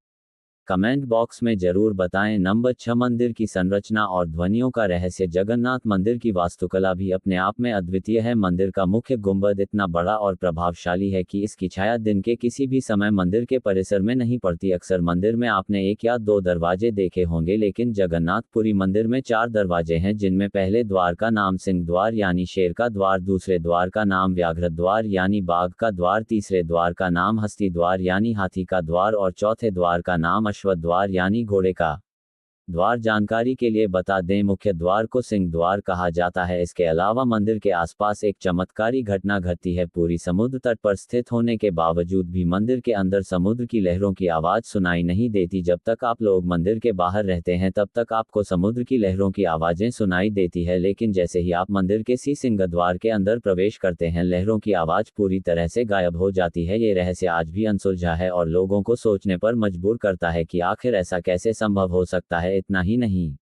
कमेंट बॉक्स में जरूर बताएं। नंबर 6, मंदिर की संरचना और ध्वनियों का रहस्य। जगन्नाथ मंदिर की वास्तुकला भी अपने आप में अद्वितीय है। मंदिर का मुख्य गुंबद इतना बड़ा और प्रभावशाली है कि इसकी छाया दिन के किसी भी समय मंदिर के परिसर में नहीं पड़ती। अक्सर मंदिर में आपने 1 या 2 दरवाजे देखे होंगे, लेकिन जगन्नाथपुरी मंदिर में 4 दरवाजे हैं, जिनमें पहले द्वार का नाम सिंह द्वार यानी शेर का द्वार, दूसरे द्वार का नाम व्याघ्र द्वार यानी बाघ का द्वार, तीसरे द्वार का नाम हस्ती द्वार यानी हाथी का द्वार और चौथे द्वार का नाम अश्व द्वार यानी घोड़े का द्वार। जानकारी के लिए बता दें, मुख्य द्वार को सिंह द्वार कहा जाता है। इसके अलावा मंदिर के आसपास एक चमत्कारी घटना घटती है। पूरी समुद्र तट पर स्थित होने के बावजूद भी मंदिर के अंदर समुद्र की लहरों की आवाज सुनाई नहीं देती। जब तक आप लोग मंदिर के बाहर रहते हैं तब तक आपको समुद्र की लहरों की आवाजें सुनाई देती है, लेकिन जैसे ही आप मंदिर के सिंह द्वार के अंदर प्रवेश करते हैं लहरों की आवाज पूरी तरह से गायब हो जाती है। ये रहस्य आज भी अनसुलझा है और लोगों को सोचने पर मजबूर करता है कि आखिर ऐसा कैसे संभव हो सकता है। इतना ही नहीं,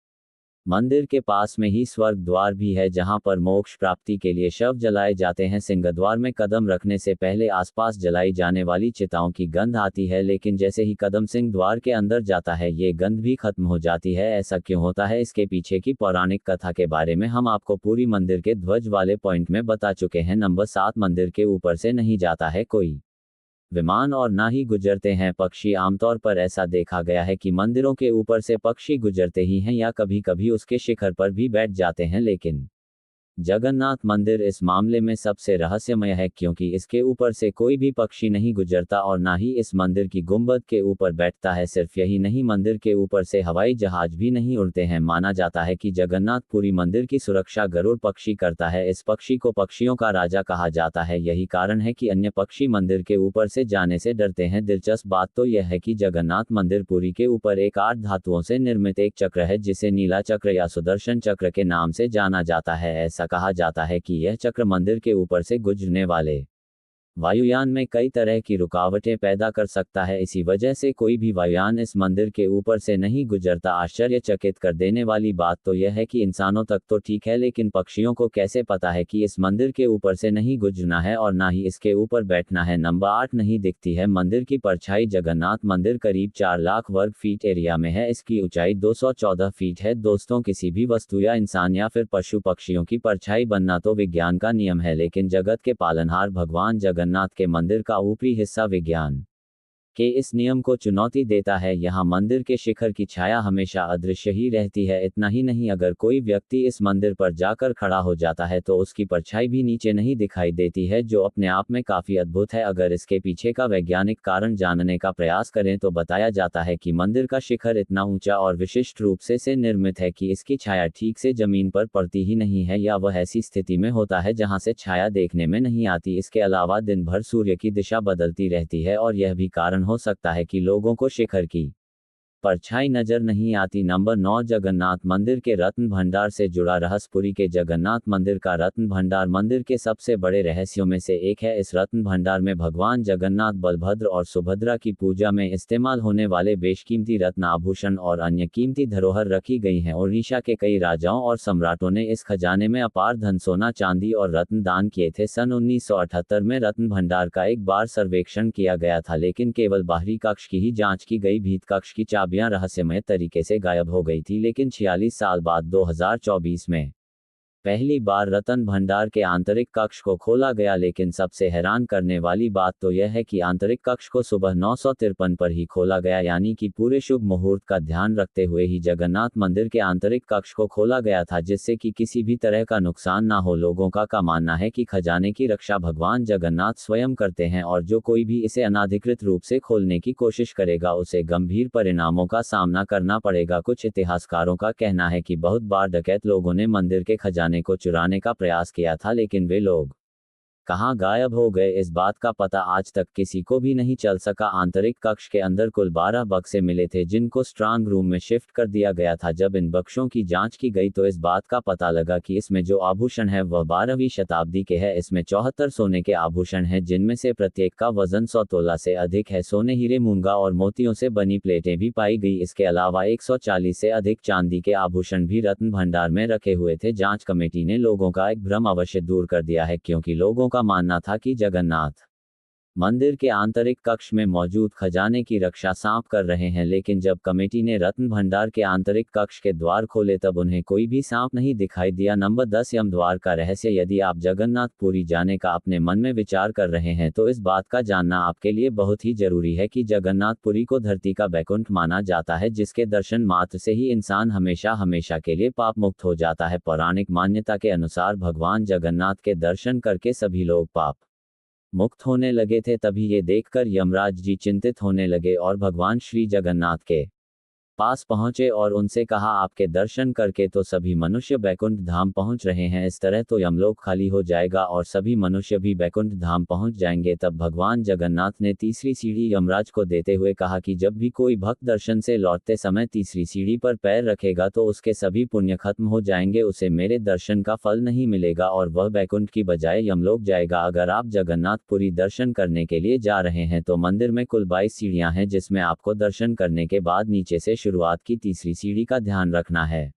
मंदिर के पास में ही स्वर्ग द्वार भी है, जहां पर मोक्ष प्राप्ति के लिए शव जलाए जाते हैं। सिंहद्वार में कदम रखने से पहले आसपास जलाई जाने वाली चिताओं की गंध आती है, लेकिन जैसे ही कदम सिंह द्वार के अंदर जाता है ये गंध भी खत्म हो जाती है। ऐसा क्यों होता है, इसके पीछे की पौराणिक कथा के बारे में हम आपको पूरी मंदिर के ध्वज वाले पॉइंट में बता चुके हैं। नंबर 7, मंदिर के ऊपर से नहीं जाता है कोई विमान और ना ही गुजरते हैं पक्षी। आमतौर पर ऐसा देखा गया है कि मंदिरों के ऊपर से पक्षी गुजरते ही हैं या कभी कभी उसके शिखर पर भी बैठ जाते हैं, लेकिन जगन्नाथ मंदिर इस मामले में सबसे रहस्यमय है, क्योंकि इसके ऊपर से कोई भी पक्षी नहीं गुजरता और ना ही इस मंदिर की गुंबद के ऊपर बैठता है। सिर्फ यही नहीं, मंदिर के ऊपर से हवाई जहाज भी नहीं उड़ते हैं। माना जाता है कि जगन्नाथपुरी मंदिर की सुरक्षा गरुड़ पक्षी करता है। इस पक्षी को पक्षियों का राजा कहा जाता है। यही कारण है कि अन्य पक्षी मंदिर के ऊपर से जाने से डरते हैं। दिलचस्प बात तो यह है कि जगन्नाथ मंदिर पुरी के ऊपर एक 8 धातुओं से निर्मित एक चक्र है, जिसे नीला चक्र या सुदर्शन चक्र के नाम से जाना जाता है। ऐसा कहा जाता है कि यह चक्र मंदिर के ऊपर से गुजरने वाले वायुयान में कई तरह की रुकावटें पैदा कर सकता है। इसी वजह से कोई भी वायुयान इस मंदिर के ऊपर से नहीं गुजरता। आश्चर्यचकित कर देने वाली बात तो यह है कि इंसानों तक तो ठीक है, लेकिन पक्षियों को कैसे पता है कि इस मंदिर के ऊपर से नहीं गुजरना है और ना ही इसके ऊपर बैठना है। नंबर 8, नहीं दिखती है मंदिर की परछाई। जगन्नाथ मंदिर करीब 4 लाख वर्ग फीट एरिया में है। इसकी ऊंचाई 214 फीट है। दोस्तों, किसी भी वस्तु या इंसान या फिर पशु पक्षियों की परछाई बनना तो विज्ञान का नियम है, लेकिन जगत के पालनहार भगवान जगन्नाथ के मंदिर का ऊपरी हिस्सा विज्ञान के इस नियम को चुनौती देता है। यहाँ मंदिर के शिखर की छाया हमेशा अदृश्य ही रहती है। इतना ही नहीं, अगर कोई व्यक्ति इस मंदिर पर जाकर खड़ा हो जाता है तो उसकी परछाई भी नीचे नहीं दिखाई देती है, जो अपने आप में काफी अद्भुत है। अगर इसके पीछे का वैज्ञानिक कारण जानने का प्रयास करें तो बताया जाता है कि मंदिर का शिखर इतना ऊंचा और विशिष्ट रूप से निर्मित है कि इसकी छाया ठीक से जमीन पर पड़ती ही नहीं है, या वह ऐसी स्थिति में होता है जहां से छाया देखने में नहीं आती। इसके अलावा दिन भर सूर्य की दिशा बदलती रहती है और यह भी कारण हो सकता है कि लोगों को शिखर की परछाई नजर नहीं आती। नंबर 9 जगन्नाथ मंदिर के रत्न भंडार से जुड़ा रहस्य। पुरी के जगन्नाथ मंदिर का रत्न भंडार मंदिर के सबसे बड़े रहस्यों में से एक है। इस रत्न भंडार में भगवान जगन्नाथ, बलभद्र और सुभद्रा की पूजा में इस्तेमाल होने वाले बेशकीमती रत्न, आभूषण और अन्य कीमती धरोहर रखी गई हैं। ओडिशा के कई राजाओं और सम्राटों ने इस खजाने में अपार धन, सोना, चांदी और रत्न दान किए थे। सन 1978 में रत्न भंडार का एक बार सर्वेक्षण किया गया था, लेकिन केवल बाहरी कक्ष की ही जांच की गई। भीत कक्ष की चाबियां रहस्यमय तरीके से गायब हो गई थी, लेकिन 46 साल बाद 2024 में पहली बार रत्न भंडार के आंतरिक कक्ष को खोला गया। लेकिन सबसे हैरान करने वाली बात तो यह है कि आंतरिक कक्ष को सुबह 9:53 पर ही खोला गया, यानी कि पूरे शुभ मुहूर्त का ध्यान रखते हुए ही जगन्नाथ मंदिर के आंतरिक कक्ष को खोला गया था, जिससे कि किसी भी तरह का नुकसान ना हो। लोगों का मानना है कि खजाने की रक्षा भगवान जगन्नाथ स्वयं करते हैं और जो कोई भी इसे अनाधिकृत रूप से खोलने की कोशिश करेगा उसे गंभीर परिणामों का सामना करना पड़ेगा। कुछ इतिहासकारों का कहना है कि बहुत बार डकैत लोगों ने मंदिर के खजाने को चुराने का प्रयास किया था, लेकिन वे लोग कहां गायब हो गए, इस बात का पता आज तक किसी को भी नहीं चल सका। आंतरिक कक्ष के अंदर कुल 12 बक्से मिले थे, जिनको स्ट्रांग रूम में शिफ्ट कर दिया गया था। जब इन बक्सों की जांच की गई तो इस बात का पता लगा कि इसमें जो आभूषण है वह 12वीं शताब्दी के हैं। इसमें 74 सोने के आभूषण हैं, जिनमें से प्रत्येक का वजन 100 तोला से अधिक है। सोने, हीरे, मूंगा और मोतियों से बनी प्लेटें भी पाई गई। इसके अलावा 140 से अधिक चांदी के आभूषण भी रत्न भंडार में रखे हुए थे। जांच कमेटी ने लोगों का एक भ्रम अवश्य दूर कर दिया है, क्योंकि लोगों का मानना था कि जगन्नाथ मंदिर के आंतरिक कक्ष में मौजूद खजाने की रक्षा सांप कर रहे हैं। लेकिन जब कमेटी ने रत्न भंडार के आंतरिक कक्ष के द्वार खोले तब उन्हें कोई भी सांप नहीं दिखाई दिया। नंबर 10 यम द्वार का रहस्य। यदि आप जगन्नाथ पुरी जाने का अपने मन में विचार कर रहे हैं तो इस बात का जानना आपके लिए बहुत ही जरूरी है कि जगन्नाथ पुरी को धरती का बैकुंठ माना जाता है, जिसके दर्शन मात्र से ही इंसान हमेशा हमेशा के लिए पाप मुक्त हो जाता है। पौराणिक मान्यता के अनुसार भगवान जगन्नाथ के दर्शन करके सभी लोग पाप मुक्त होने लगे थे। तभी ये देखकर यमराज जी चिंतित होने लगे और भगवान श्री जगन्नाथ के पास पहुंचे और उनसे कहा, आपके दर्शन करके तो सभी मनुष्य बैकुंठ धाम पहुंच रहे हैं, इस तरह तो यमलोक खाली हो जाएगा और सभी मनुष्य भी बैकुंठ धाम पहुंच जाएंगे। तब भगवान जगन्नाथ ने तीसरी सीढ़ी यमराज को देते हुए कहा कि जब भी कोई भक्त दर्शन से लौटते समय तीसरी सीढ़ी पर पैर रखेगा तो उसके सभी पुण्य खत्म हो जाएंगे, उसे मेरे दर्शन का फल नहीं मिलेगा और वह बैकुंठ की बजाय यमलोक जाएगा। अगर आप जगन्नाथपुरी दर्शन करने के लिए जा रहे हैं तो मंदिर में कुल 22 सीढ़ियां हैं, जिसमें आपको दर्शन करने के बाद नीचे से शुरुआत की तीसरी सीढ़ी का ध्यान रखना है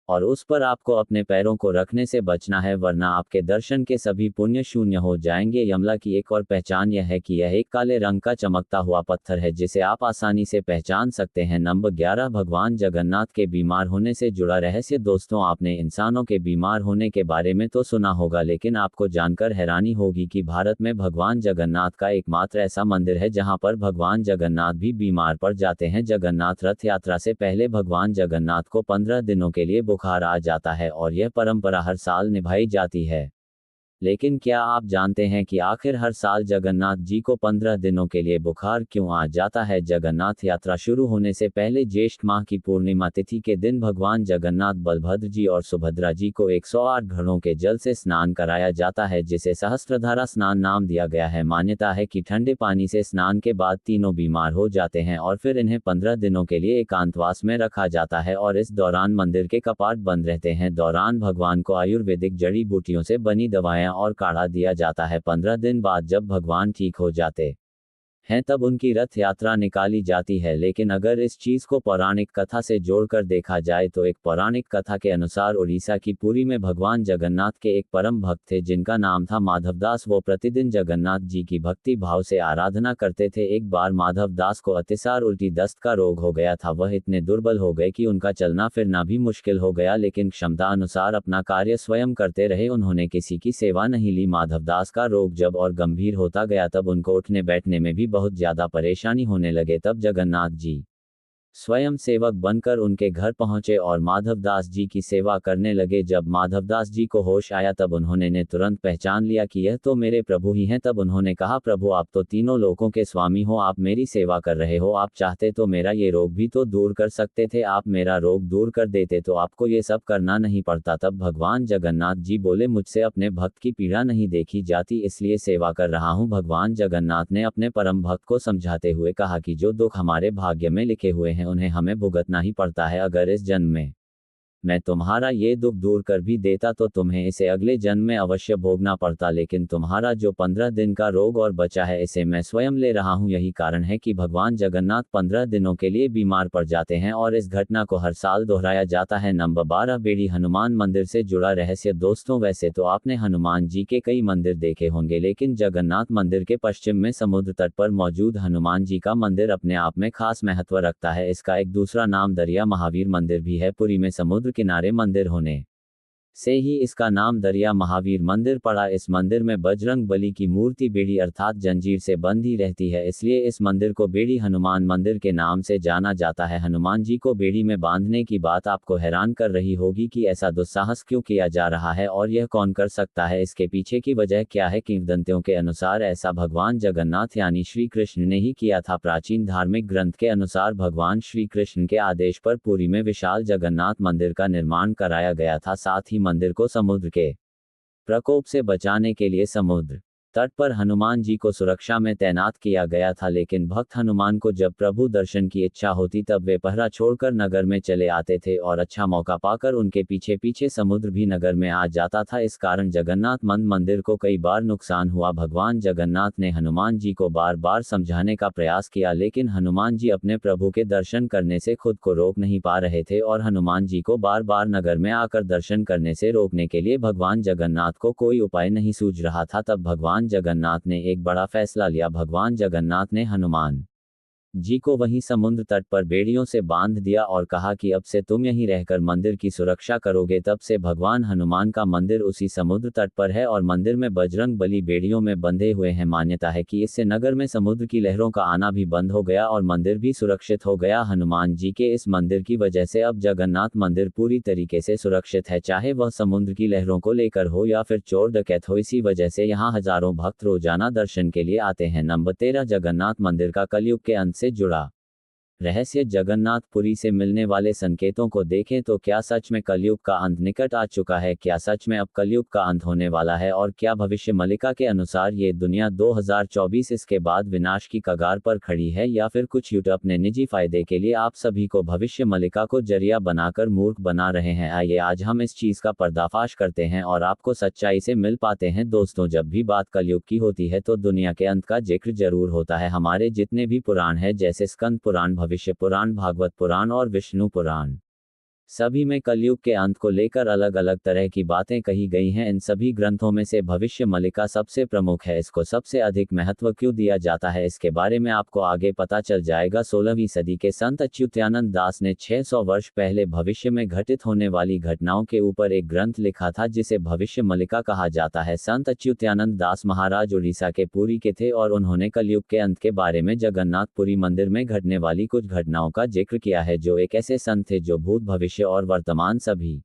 और उस पर आपको अपने पैरों को रखने से बचना है, वरना आपके दर्शन के सभी पुण्य शून्य हो जाएंगे। यमला की एक और पहचान यह है कि यह एक काले रंग का चमकता हुआ पत्थर है, जिसे आप आसानी से पहचान सकते हैं। नंबर 11 भगवान जगन्नाथ के बीमार होने से जुड़ा रहस्य। दोस्तों, आपने इंसानों के बीमार होने के बारे में तो सुना होगा, लेकिन आपको जानकर हैरानी होगी कि भारत में भगवान जगन्नाथ का एकमात्र ऐसा मंदिर है जहां पर भगवान जगन्नाथ भी बीमार पड़ जाते हैं। जगन्नाथ रथ यात्रा से पहले भगवान जगन्नाथ को 15 दिनों के लिए बुखार आ जाता है और यह परंपरा हर साल निभाई जाती है। लेकिन क्या आप जानते हैं कि आखिर हर साल जगन्नाथ जी को 15 दिनों के लिए बुखार क्यों आ जाता है? जगन्नाथ यात्रा शुरू होने से पहले ज्येष्ठ माह की पूर्णिमा तिथि के दिन भगवान जगन्नाथ, बलभद्र जी और सुभद्रा जी को 108 घड़ों के जल से स्नान कराया जाता है, जिसे सहस्त्रधारा स्नान नाम दिया गया है। मान्यता है कि ठंडे पानी से स्नान के बाद तीनों बीमार हो जाते हैं और फिर इन्हें 15 दिनों के लिए एकांतवास में रखा जाता है और इस दौरान मंदिर के कपाट बंद रहते हैं। दौरान भगवान को आयुर्वेदिक जड़ी बूटियों से बनी दवाएं और काढ़ा दिया जाता है। 15 दिन बाद जब भगवान ठीक हो जाते हैं तब उनकी रथ यात्रा निकाली जाती है। लेकिन अगर इस चीज को पौराणिक कथा से जोड़कर देखा जाए तो एक पौराणिक कथा के अनुसार उड़ीसा की पुरी में भगवान जगन्नाथ के एक परम भक्त थे जिनका नाम था माधवदास। वो प्रतिदिन जगन्नाथ जी की भक्ति भाव से आराधना करते थे। एक बार माधवदास को अतिसार उल्टी दस्त का रोग हो गया था। वह इतने दुर्बल हो गए कि उनका चलना फिरना भी मुश्किल हो गया, लेकिन क्षमता अनुसार अपना कार्य स्वयं करते रहे। उन्होंने किसी की सेवा नहीं ली। माधवदास का रोग जब और गंभीर होता गया तब उनको उठने बैठने में भी बहुत ज्यादा परेशानी होने लगे। तब जगन्नाथ जी स्वयं सेवक बनकर उनके घर पहुंचे और माधवदास जी की सेवा करने लगे। जब माधवदास जी को होश आया तब उन्होंने तुरंत पहचान लिया कि यह तो मेरे प्रभु ही हैं। तब उन्होंने कहा, प्रभु आप तो तीनों लोकों के स्वामी हो, आप मेरी सेवा कर रहे हो, आप चाहते तो मेरा ये रोग भी तो दूर कर सकते थे, आप मेरा रोग दूर कर देते तो आपको ये सब करना नहीं पड़ता। तब भगवान जगन्नाथ जी बोले, मुझसे अपने भक्त की पीड़ा नहीं देखी जाती, इसलिए सेवा कर रहा हूँ। भगवान जगन्नाथ ने अपने परम भक्त को समझाते हुए कहा कि जो दुख हमारे भाग्य में लिखे हुए हैं हैं उन्हें हमें भुगतना ही पड़ता है। अगर इस जन्म में मैं तुम्हारा ये दुख दूर कर भी देता तो तुम्हें इसे अगले जन्म में अवश्य भोगना पड़ता, लेकिन तुम्हारा जो 15 दिन का रोग और बचा है इसे मैं स्वयं ले रहा हूँ। यही कारण है कि भगवान जगन्नाथ 15 दिनों के लिए बीमार पड़ जाते हैं और इस घटना को हर साल दोहराया जाता है। नंबर 12 बेड़ी हनुमान मंदिर से जुड़ा रहस्य। दोस्तों, वैसे तो आपने हनुमान जी के कई मंदिर देखे होंगे, लेकिन जगन्नाथ मंदिर के पश्चिम में समुद्र तट पर मौजूद हनुमान जी का मंदिर अपने आप में खास महत्व रखता है। इसका एक दूसरा नाम दरिया महावीर मंदिर भी है। पुरी में समुद्र किनारे मंदिर होने से ही इसका नाम दरिया महावीर मंदिर पड़ा। इस मंदिर में बजरंग बली की मूर्ति बेड़ी अर्थात जंजीर से बंधी रहती है, इसलिए इस मंदिर को बेड़ी हनुमान मंदिर के नाम से जाना जाता है। हनुमान जी को बेड़ी में बांधने की बात आपको हैरान कर रही होगी कि ऐसा दुस्साहस क्यों किया जा रहा है और यह कौन कर सकता है, इसके पीछे की वजह क्या है। किंवदंतियों के अनुसार ऐसा भगवान जगन्नाथ यानी श्री कृष्ण ने ही किया था। प्राचीन धार्मिक ग्रंथ के अनुसार भगवान श्री कृष्ण के आदेश पर पुरी में विशाल जगन्नाथ मंदिर का निर्माण कराया गया था। साथ ही मंदिर को समुद्र के प्रकोप से बचाने के लिए समुद्र तट पर हनुमान जी को सुरक्षा में तैनात किया गया था। लेकिन भक्त हनुमान को जब प्रभु दर्शन की इच्छा होती तब वे पहरा छोड़कर नगर में चले आते थे और अच्छा मौका पाकर उनके पीछे पीछे समुद्र भी नगर में आ जाता था। इस कारण जगन्नाथ मंदिर को कई बार नुकसान हुआ। भगवान जगन्नाथ ने हनुमान जी को बार बार समझाने का प्रयास किया, लेकिन हनुमान जी अपने प्रभु के दर्शन करने से खुद को रोक नहीं पा रहे थे और हनुमान जी को बार बार नगर में आकर दर्शन करने से रोकने के लिए भगवान जगन्नाथ को कोई उपाय नहीं सूझ रहा था। तब भगवान जगन्नाथ ने एक बड़ा फैसला लिया। भगवान जगन्नाथ ने हनुमान जी को वहीं समुद्र तट पर बेड़ियों से बांध दिया और कहा कि अब से तुम यहीं रहकर मंदिर की सुरक्षा करोगे। तब से भगवान हनुमान का मंदिर उसी समुद्र तट पर है और मंदिर में बजरंग बली बेड़ियों में बंधे हुए हैं। मान्यता है कि इससे नगर में समुद्र की लहरों का आना भी बंद हो गया और मंदिर भी सुरक्षित हो गया। हनुमान जी के इस मंदिर की वजह से अब जगन्नाथ मंदिर पूरी तरीके से सुरक्षित है, चाहे वह समुद्र की लहरों को लेकर हो या फिर चोर डकैत हो। इसी वजह से यहाँ हजारों भक्त रोजाना दर्शन के लिए आते हैं। नंबर 13 जगन्नाथ मंदिर का कलयुग के अंत से जुड़ा रहस्य। जगन्नाथपुरी से मिलने वाले संकेतों को देखें तो क्या सच में कलयुग का अंत निकट आ चुका है? क्या सच में अब कलयुग का अंत होने वाला है? और क्या भविष्य मलिका के अनुसार ये दुनिया 2024 इसके बाद विनाश की कगार पर खड़ी है, या फिर कुछ युग अपने निजी फायदे के लिए आप सभी को भविष्य मलिका को जरिया बनाकर मूर्ख बना रहे हैं? आइए आज हम इस चीज का पर्दाफाश करते हैं और आपको सच्चाई से मिल पाते हैं। दोस्तों, जब भी बात कलयुग की होती है तो दुनिया के अंत का जिक्र जरूर होता है। हमारे जितने भी पुराण हैं जैसे स्कंद पुराण, भविष्य पुराण, भागवत पुराण और विष्णु पुराण, सभी में कलयुग के अंत को लेकर अलग अलग तरह की बातें कही गई हैं। इन सभी ग्रंथों में से भविष्य मलिका सबसे प्रमुख है। इसको सबसे अधिक महत्व क्यों दिया जाता है इसके बारे में आपको आगे पता चल जाएगा। 16वीं सदी के संत अच्युतानंद दास ने 600 वर्ष पहले भविष्य में घटित होने वाली घटनाओं के ऊपर एक ग्रंथ लिखा था जिसे भविष्य मलिका कहा जाता है। संत अच्युतानंद दास महाराज उड़ीसा के पुरी के थे और उन्होंने कलयुग के अंत के बारे में जगन्नाथपुरी मंदिर में घटने वाली कुछ घटनाओं का जिक्र किया है। जो एक ऐसे संत थे जो भूत भविष्य और वर्तमान सभी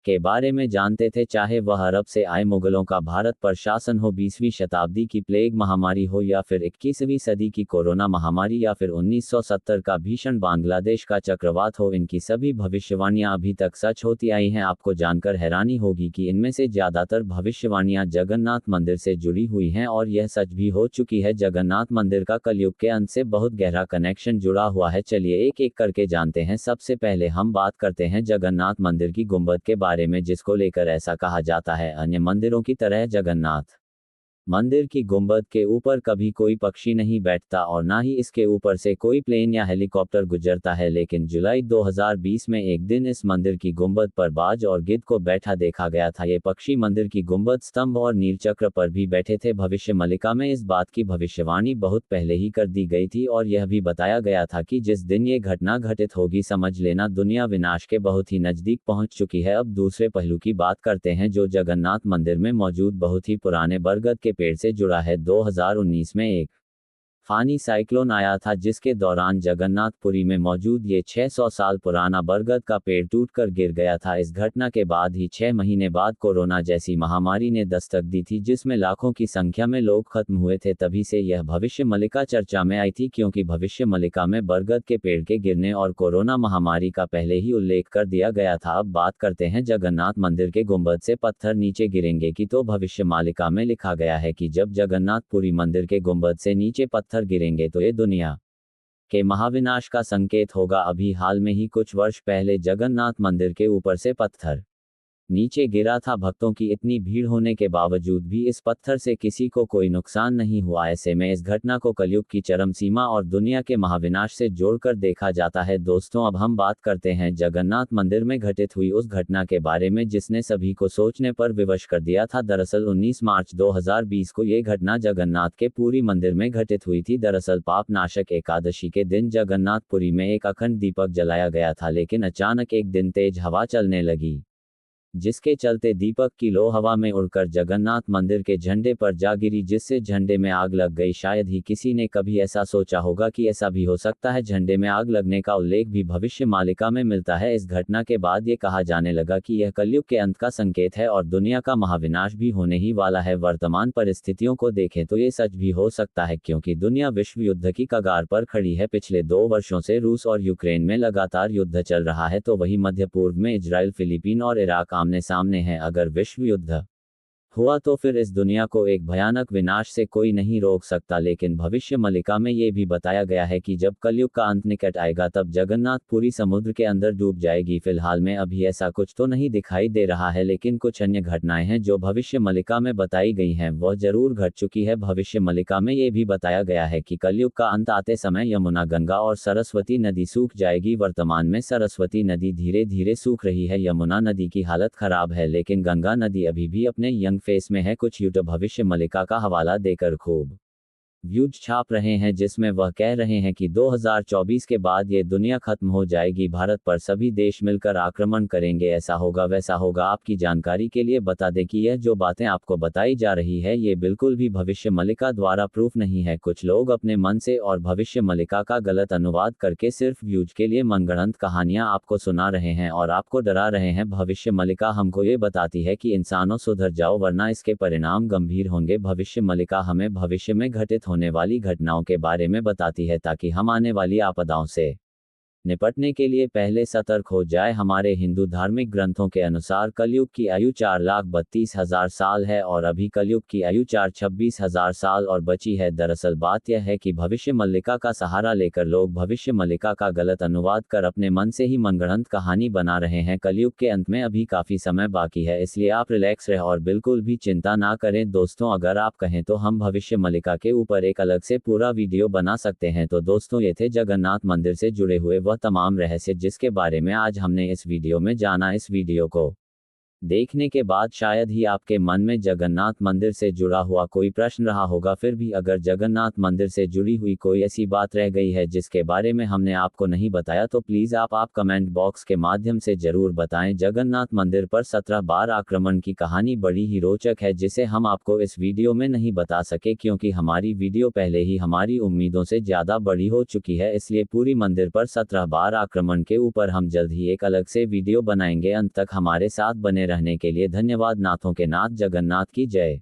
के बारे में जानते थे, चाहे वह अरब से आए मुगलों का भारत पर शासन हो, 20वीं शताब्दी की प्लेग महामारी हो, या फिर 21वीं सदी की कोरोना महामारी, या फिर 1970 का भीषण बांग्लादेश का चक्रवात हो। इनकी सभी भविष्यवाणियां अभी तक सच होती आई हैं। आपको जानकर हैरानी होगी कि इनमें से ज्यादातर भविष्यवाणियां जगन्नाथ मंदिर से जुड़ी हुई हैं और यह सच भी हो चुकी है। जगन्नाथ मंदिर का कलयुग के अंत से बहुत गहरा कनेक्शन जुड़ा हुआ है। चलिए एक एक करके जानते हैं। सबसे पहले हम बात करते हैं जगन्नाथ मंदिर की गुंबद के बारे में, जिसको लेकर ऐसा कहा जाता है अन्य मंदिरों की तरह जगन्नाथ मंदिर की गुंबद के ऊपर कभी कोई पक्षी नहीं बैठता और ना ही इसके ऊपर से कोई प्लेन या हेलीकॉप्टर गुजरता है। लेकिन जुलाई 2020 में एक दिन इस मंदिर की गुंबद पर बाज और गिद्ध को बैठा देखा गया था। ये पक्षी मंदिर की गुंबद, स्तंभ और नीलचक्र पर भी बैठे थे। भविष्य मलिका में इस बात की भविष्यवाणी बहुत पहले ही कर दी गई थी और यह भी बताया गया था कि जिस दिन ये घटना घटित होगी समझ लेना दुनिया विनाश के बहुत ही नजदीक पहुंच चुकी है। अब दूसरे पहलू की बात करते हैं जो जगन्नाथ मंदिर में मौजूद बहुत ही पुराने बरगद के पेड़ से जुड़ा है। 2019 में एक फानी साइक्लोन आया था जिसके दौरान जगन्नाथपुरी में मौजूद ये 600 साल पुराना बरगद का पेड़ टूटकर गिर गया था। इस घटना के बाद ही 6 महीने बाद कोरोना जैसी महामारी ने दस्तक दी थी जिसमें लाखों की संख्या में लोग खत्म हुए थे। तभी से यह भविष्य मलिका चर्चा में आई थी, क्योंकि भविष्य मलिका में बरगद के पेड़ के गिरने और कोरोना महामारी का पहले ही उल्लेख कर दिया गया था। अब बात करते हैं जगन्नाथ मंदिर के गुंबद से पत्थर नीचे गिरेंगे कि तो भविष्य मालिका में लिखा गया है कि जब जगन्नाथपुरी मंदिर के गुंबद से नीचे पत्थर गिरेंगे तो ये दुनिया के महाविनाश का संकेत होगा। अभी हाल में ही कुछ वर्ष पहले जगन्नाथ मंदिर के ऊपर से पत्थर नीचे गिरा था। भक्तों की इतनी भीड़ होने के बावजूद भी इस पत्थर से किसी को कोई नुकसान नहीं हुआ। ऐसे में इस घटना को कलयुग की चरम सीमा और दुनिया के महाविनाश से जोड़कर देखा जाता है। दोस्तों, अब हम बात करते हैं जगन्नाथ मंदिर में घटित हुई उस घटना के बारे में जिसने सभी को सोचने पर विवश कर दिया था। दरअसल 19 मार्च 2020 को ये घटना जगन्नाथ के पुरी मंदिर में घटित हुई थी। दरअसल पाप नाशक एकादशी के दिन जगन्नाथपुरी में एक अखंड दीपक जलाया गया था, लेकिन अचानक एक दिन तेज हवा चलने लगी, जिसके चलते दीपक की लो हवा में उड़कर जगन्नाथ मंदिर के झंडे पर जा गिरी, जिससे झंडे में आग लग गई। शायद ही किसी ने कभी ऐसा सोचा होगा कि ऐसा भी हो सकता है। झंडे में आग लगने का उल्लेख भी भविष्य मालिका में मिलता है। इस घटना के बाद ये कहा जाने लगा कि यह कलयुग के अंत का संकेत है और दुनिया का महाविनाश भी होने ही वाला है। वर्तमान परिस्थितियों को देखें तो ये सच भी हो सकता है, क्योंकि दुनिया विश्व युद्ध की कगार पर खड़ी है। पिछले 2 वर्षों से रूस और यूक्रेन में लगातार युद्ध चल रहा है, तो वहीं मध्य पूर्व में इजराइल, फिलीपीन और इराक आमने सामने हैं। अगर विश्व युद्ध हुआ तो फिर इस दुनिया को एक भयानक विनाश से कोई नहीं रोक सकता। लेकिन भविष्य मलिका में ये भी बताया गया है कि जब कलयुग का अंत निकट आएगा तब जगन्नाथपुरी समुद्र के अंदर डूब जाएगी। फिलहाल में अभी ऐसा कुछ तो नहीं दिखाई दे रहा है, लेकिन कुछ अन्य घटनाएं हैं जो भविष्य मलिका में बताई गई हैं, वह जरूर घट चुकी है। भविष्य मलिका में ये भी बताया गया है कि कलयुग का अंत आते समय यमुना, गंगा और सरस्वती नदी सूख जाएगी। वर्तमान में सरस्वती नदी धीरे धीरे सूख रही है, यमुना नदी की हालत खराब है, लेकिन गंगा नदी अभी भी अपने यंग फेस में है। कुछ यूट्यूब भविष्य मलिका का हवाला देकर खूब व्यूज छाप रहे हैं, जिसमें वह कह रहे हैं कि 2024 के बाद ये दुनिया खत्म हो जाएगी, भारत पर सभी देश मिलकर आक्रमण करेंगे, ऐसा होगा वैसा होगा। आपकी जानकारी के लिए बता दें कि यह जो बातें आपको बताई जा रही है ये बिल्कुल भी भविष्य मलिका द्वारा प्रूफ नहीं है। कुछ लोग अपने मन से और भविष्य मलिका का गलत अनुवाद करके सिर्फ व्यूज के लिए मनगढ़ंत कहानियां आपको सुना रहे हैं और आपको डरा रहे हैं। भविष्य मलिका हमको ये बताती है कि इंसानों सुधर जाओ, वरना इसके परिणाम गंभीर होंगे। भविष्य मलिका हमें भविष्य में घटित होने वाली घटनाओं के बारे में बताती है, ताकि हम आने वाली आपदाओं से निपटने के लिए पहले सतर्क हो जाए। हमारे हिंदू धार्मिक ग्रंथों के अनुसार कलयुग की आयु 4,32,000 साल है और अभी कलयुग की आयु 4,26,000 साल और बची है। दरअसल बात यह है कि भविष्य मल्लिका का सहारा लेकर लोग भविष्य मल्लिका का गलत अनुवाद कर अपने मन से ही मनगढ़ंत कहानी बना रहे हैं। कलयुग के अंत में अभी काफी समय बाकी है, इसलिए आप रिलैक्स रहे और बिल्कुल भी चिंता ना करें। दोस्तों, अगर आप कहें तो हम भविष्य मल्लिका के ऊपर एक अलग से पूरा वीडियो बना सकते हैं। तो दोस्तों, ये थे जगन्नाथ मंदिर से जुड़े हुए वह तमाम रहस्य जिसके बारे में आज हमने इस वीडियो में जाना। इस वीडियो को देखने के बाद शायद ही आपके मन में जगन्नाथ मंदिर से जुड़ा हुआ कोई प्रश्न रहा होगा। फिर भी अगर जगन्नाथ मंदिर से जुड़ी हुई कोई ऐसी बात रह गई है जिसके बारे में हमने आपको नहीं बताया तो प्लीज़ आप कमेंट बॉक्स के माध्यम से ज़रूर बताएं। जगन्नाथ मंदिर पर 17 बार आक्रमण की कहानी बड़ी ही रोचक है, जिसे हम आपको इस वीडियो में नहीं बता सके क्योंकि हमारी वीडियो पहले ही हमारी उम्मीदों से ज़्यादा बड़ी हो चुकी है। इसलिए पूरी मंदिर पर 17 बार आक्रमण के ऊपर हम जल्द ही एक अलग से वीडियो बनाएंगे। अंत तक हमारे साथ बने रहने के लिए धन्यवाद। नाथों के नाथ जगन्नाथ की जय।